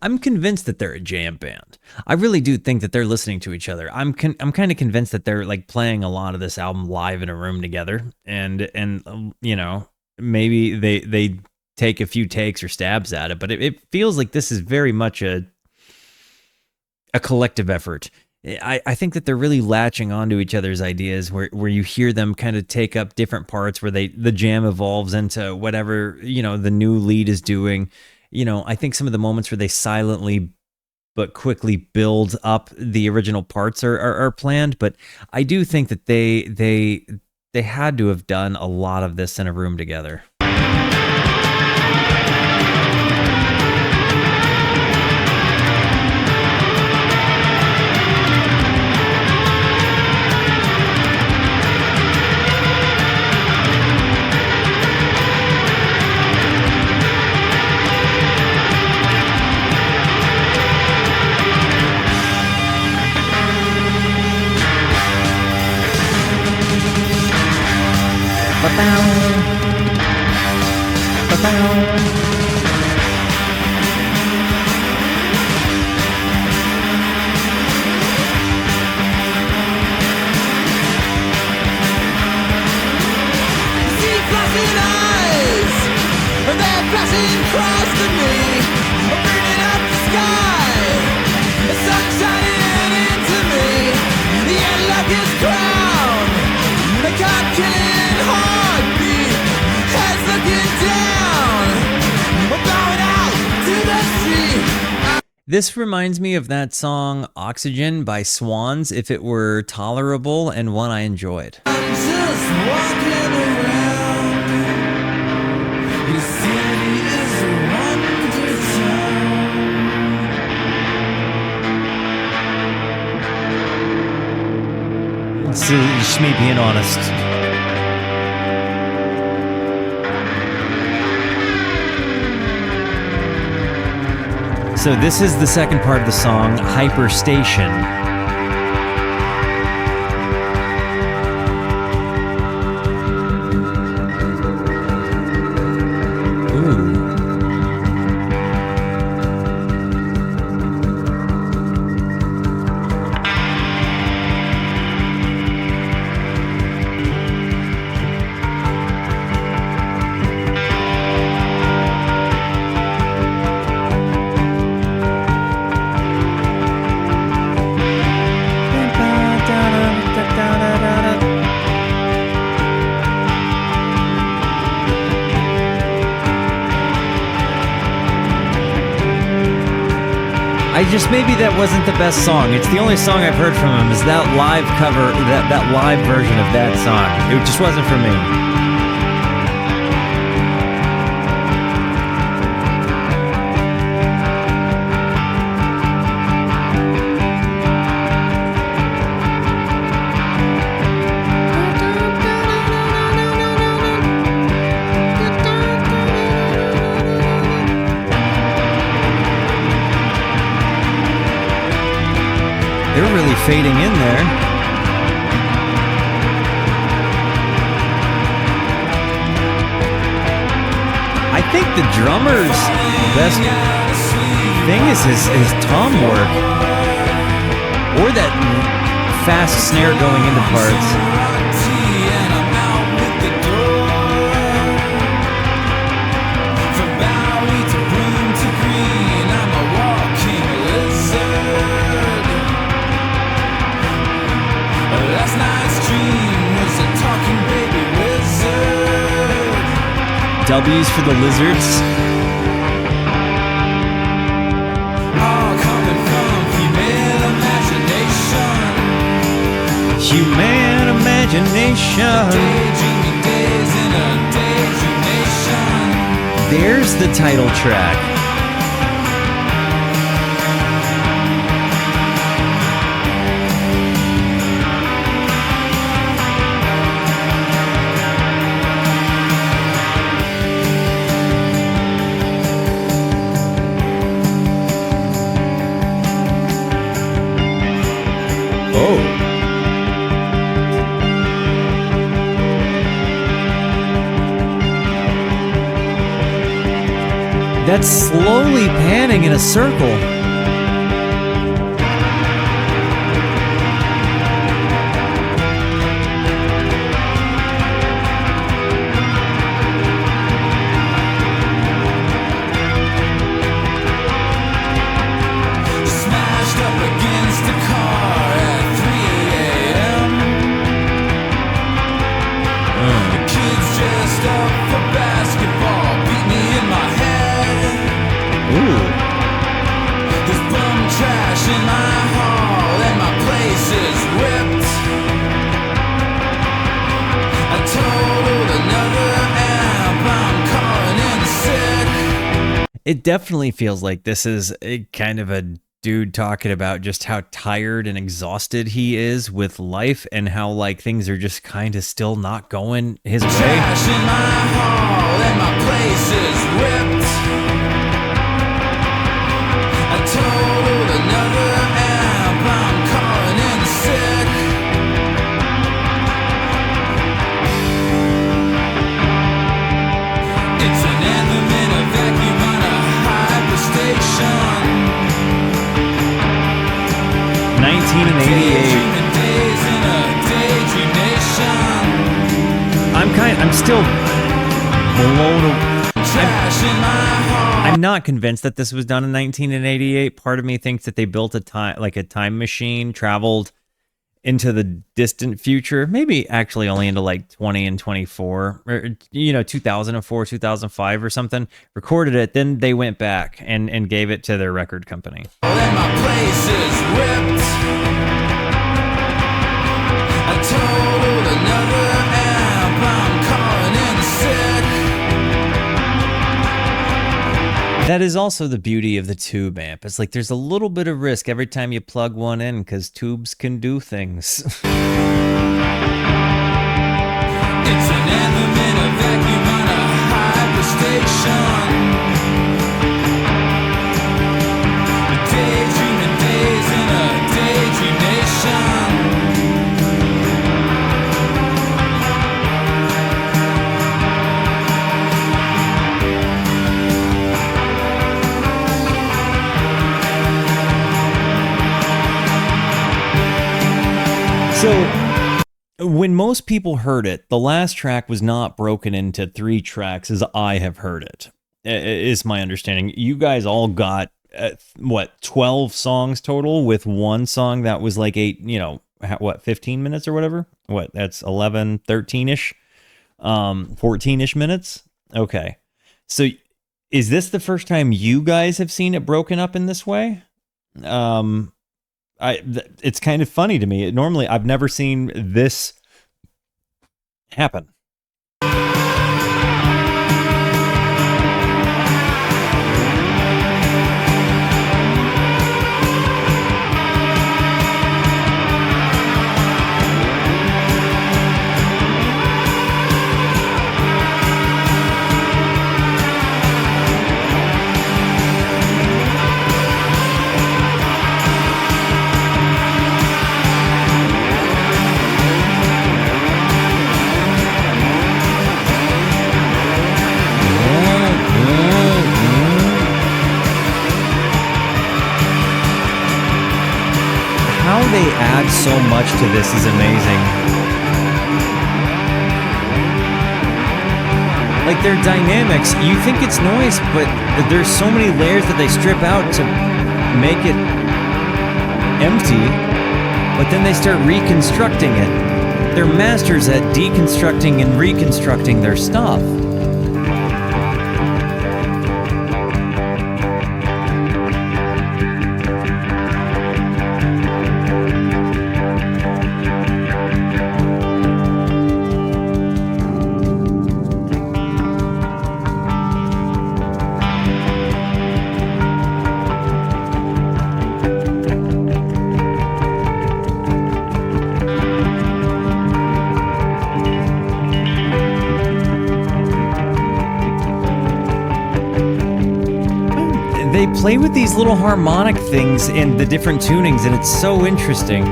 I'm convinced that they're a jam band. I really do think that they're listening to each other. I'm kind of convinced that they're like playing a lot of this album live in a room together, and you know, maybe they take a few takes or stabs at it, but it feels like this is very much a collective effort. I think that they're really latching onto each other's ideas where you hear them kind of take up different parts where the jam evolves into whatever, you know, the new lead is doing. You know, I think some of the moments where they silently but quickly build up the original parts are planned, but I do think that they had to have done a lot of this in a room together. This reminds me of that song Oxygen by Swans, if it were tolerable, and one I enjoyed. I'm just walking around. The city is a wonder town. It's just me being honest. So this is the second part of the song, Hyperstation. just maybe that wasn't the best song. It's the only song I've heard from him is that live cover, that live version of that song. It just wasn't for me. They're really fading in there. I think the drummer's best thing is his tom work. Or that fast snare going into parts. W's for the lizards. All coming from human imagination. Human imagination. Daydreaming days in a daydream nation. There's the title track. That's slowly panning in a circle. Smashed up against a car at 3 a.m. The kids dressed up for basketball beat me in my head. Ooh. There's bum trash in my hall and my place is ripped. I totaled another amp, I'm calling in sick. It definitely feels like this is a kind of a dude talking about just how tired and exhausted he is with life and how like things are just kind of still not going his way. Trash in my hall and my place is ripped. I totaled another amp, I'm calling in sick. It's an anthem in a vacuum on a hyperstation. 1988. Daydreaming days in a daydream nation. I'm still blown away. Trash in my heart. I'm not convinced that this was done in 1988. Part of me thinks that they built a time machine, traveled into the distant future, maybe actually only into like 20 and 24, or 2004, 2005 or something, recorded it, then they went back and gave it to their record company. And my place is ripped. I totaled another amp, I'm calling in sick. That is also the beauty of the tube amp. It's like there's a little bit of risk every time you plug one in because tubes can do things. It's an anthem in a vacuum on a hyperstation. Daydreaming days in a daydream nation. So, when most people heard it, the last track was not broken into 3 tracks as I have heard it, is my understanding. You guys all got, 12 songs total with one song that was like 15 minutes or whatever? That's 11, 13-ish, 14-ish minutes? Okay. So, is this the first time you guys have seen it broken up in this way? It's kind of funny to me. Normally, I've never seen this happen. How they add so much to this is amazing. Like their dynamics, you think it's noise, but there's so many layers that they strip out to make it empty, but then they start reconstructing it. They're masters at deconstructing and reconstructing their stuff. They play with these little harmonic things in the different tunings, and it's so interesting.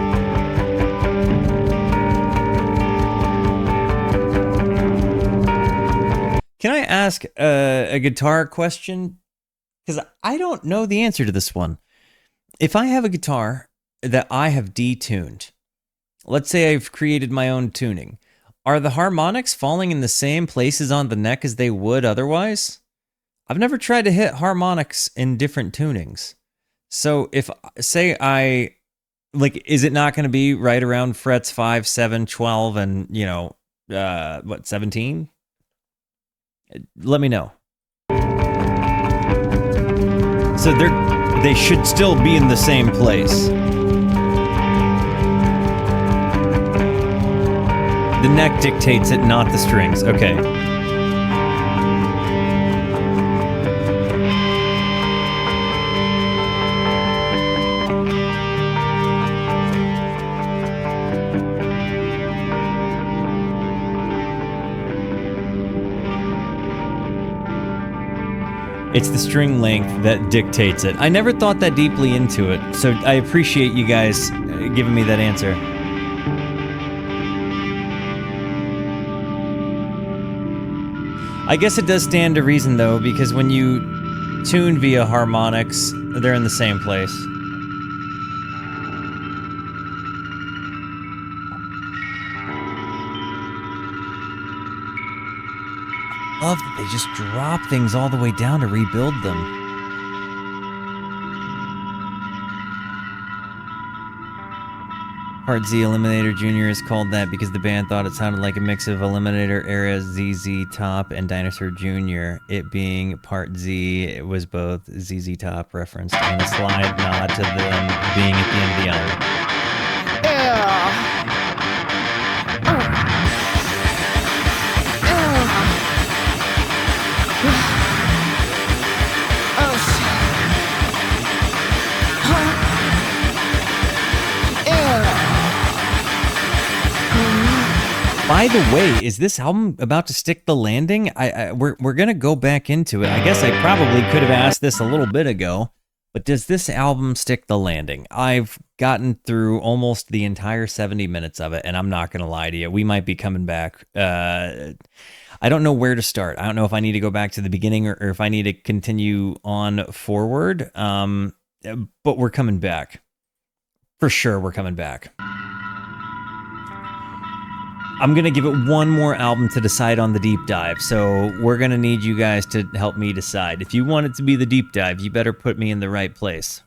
Can I ask a guitar question? Because I don't know the answer to this one. If I have a guitar that I have detuned, let's say I've created my own tuning, are the harmonics falling in the same places on the neck as they would otherwise? I've never tried to hit harmonics in different tunings. So if, say I, like, is it not going to be right around frets 5, 7, 12, and, 17? Let me know. So they should still be in the same place. The neck dictates it, not the strings. Okay. It's the string length that dictates it. I never thought that deeply into it, so I appreciate you guys giving me that answer. I guess it does stand to reason, though, because when you tune via harmonics, they're in the same place. Love that they just drop things all the way down to rebuild them. Part Z Eliminator Jr. is called that because the band thought it sounded like a mix of Eliminator era ZZ Top and Dinosaur Jr. It being Part Z, it was both ZZ Top referenced and a slight nod to them being at the end of the album. By the way, is this album about to stick the landing? We're gonna go back into it. I guess I probably could have asked this a little bit ago, but does this album stick the landing? I've gotten through almost the entire 70 minutes of it, and I'm not gonna lie to you. We might be coming back. I don't know where to start. I don't know if I need to go back to the beginning or if I need to continue on forward. But we're coming back. For sure, we're coming back. I'm going to give it one more album to decide on the deep dive, so we're going to need you guys to help me decide. If you want it to be the deep dive, you better put me in the right place.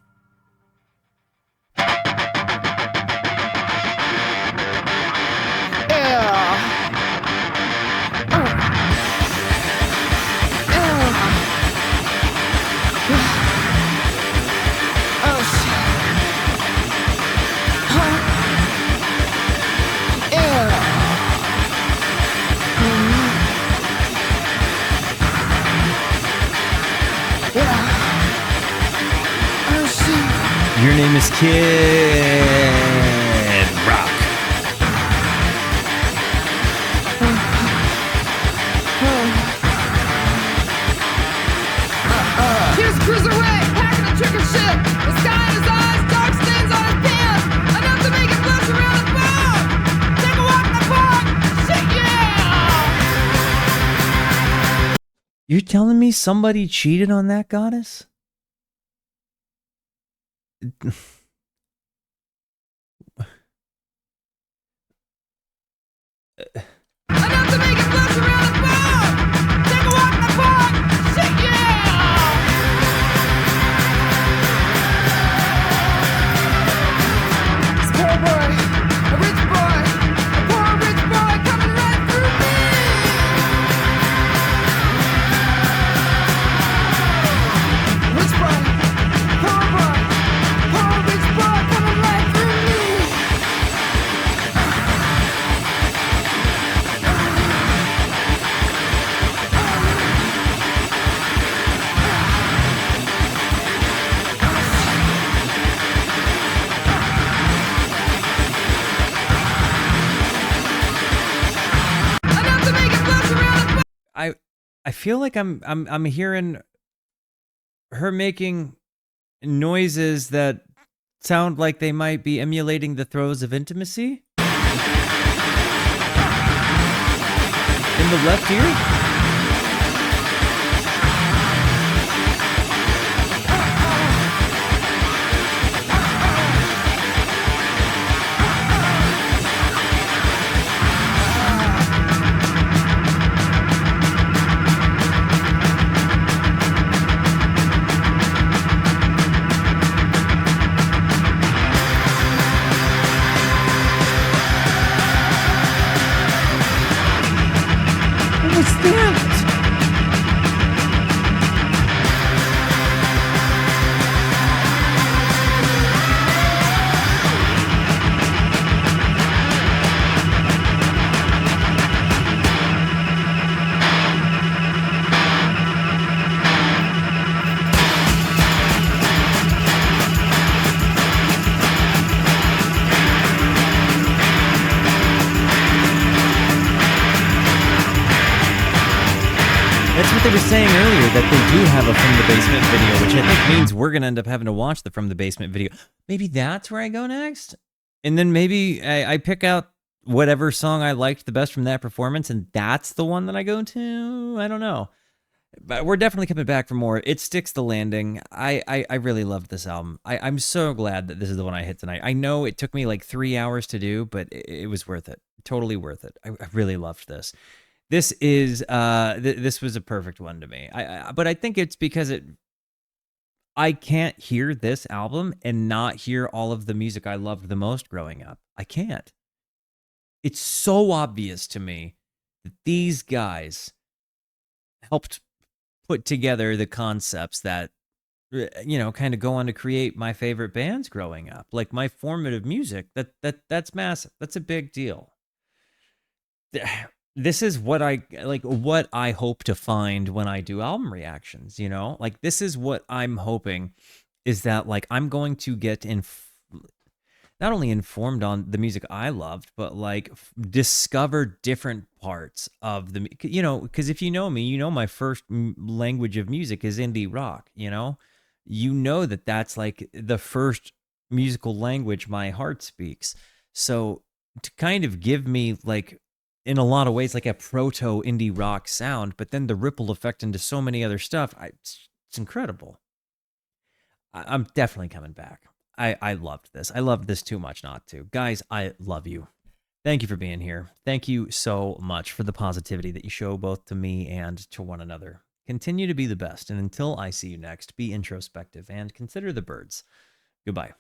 name is Kid Rock. Here's Cruiserweight, packing a trick of shit. The sky in his eyes, dark stains on his pants. Enough to make it flush around his bum. Take a walk in the park. Shit, yeah! You're telling me somebody cheated on that goddess? Enough to make it flush around his bum. Take a walk in the park. Shit, yeah! Poor boy, a rich boy, a poor rich boy coming right through me. Rich boy, poor rich boy coming right through me. Enough to make it flush around the I feel like I'm hearing her making noises that sound like they might be emulating the throes of intimacy in the left ear. What's that? That's what they were saying earlier, that they do have a From the Basement video, which I think means we're going to end up having to watch the From the Basement video. Maybe that's where I go next? And then maybe I pick out whatever song I liked the best from that performance, and that's the one that I go to? I don't know. But we're definitely coming back for more. It sticks the landing. I really loved this album. I'm so glad that this is the one I hit tonight. I know it took me like 3 hours to do, but it was worth it. Totally worth it. I really loved this. This is this was a perfect one to me. But I think it's because I can't hear this album and not hear all of the music I loved the most growing up. I can't. It's so obvious to me that these guys helped put together the concepts that kind of go on to create my favorite bands growing up. Like my formative music, that's massive. That's a big deal. This is what I hope to find when I do album reactions, Like this is what I'm hoping is that like I'm going to get not only informed on the music I loved, but like discover different parts of the, because if you know me, my first language of music is indie rock, that's like the first musical language my heart speaks. So to kind of give me like, in a lot of ways, like a proto indie rock sound, but then the ripple effect into so many other stuff, it's incredible. I'm definitely coming back. I loved this. I loved this too much not to. Guys, I love you. Thank you for being here. Thank you so much for the positivity that you show both to me and to one another. Continue to be the best, and until I see you next, be introspective and consider the birds. Goodbye.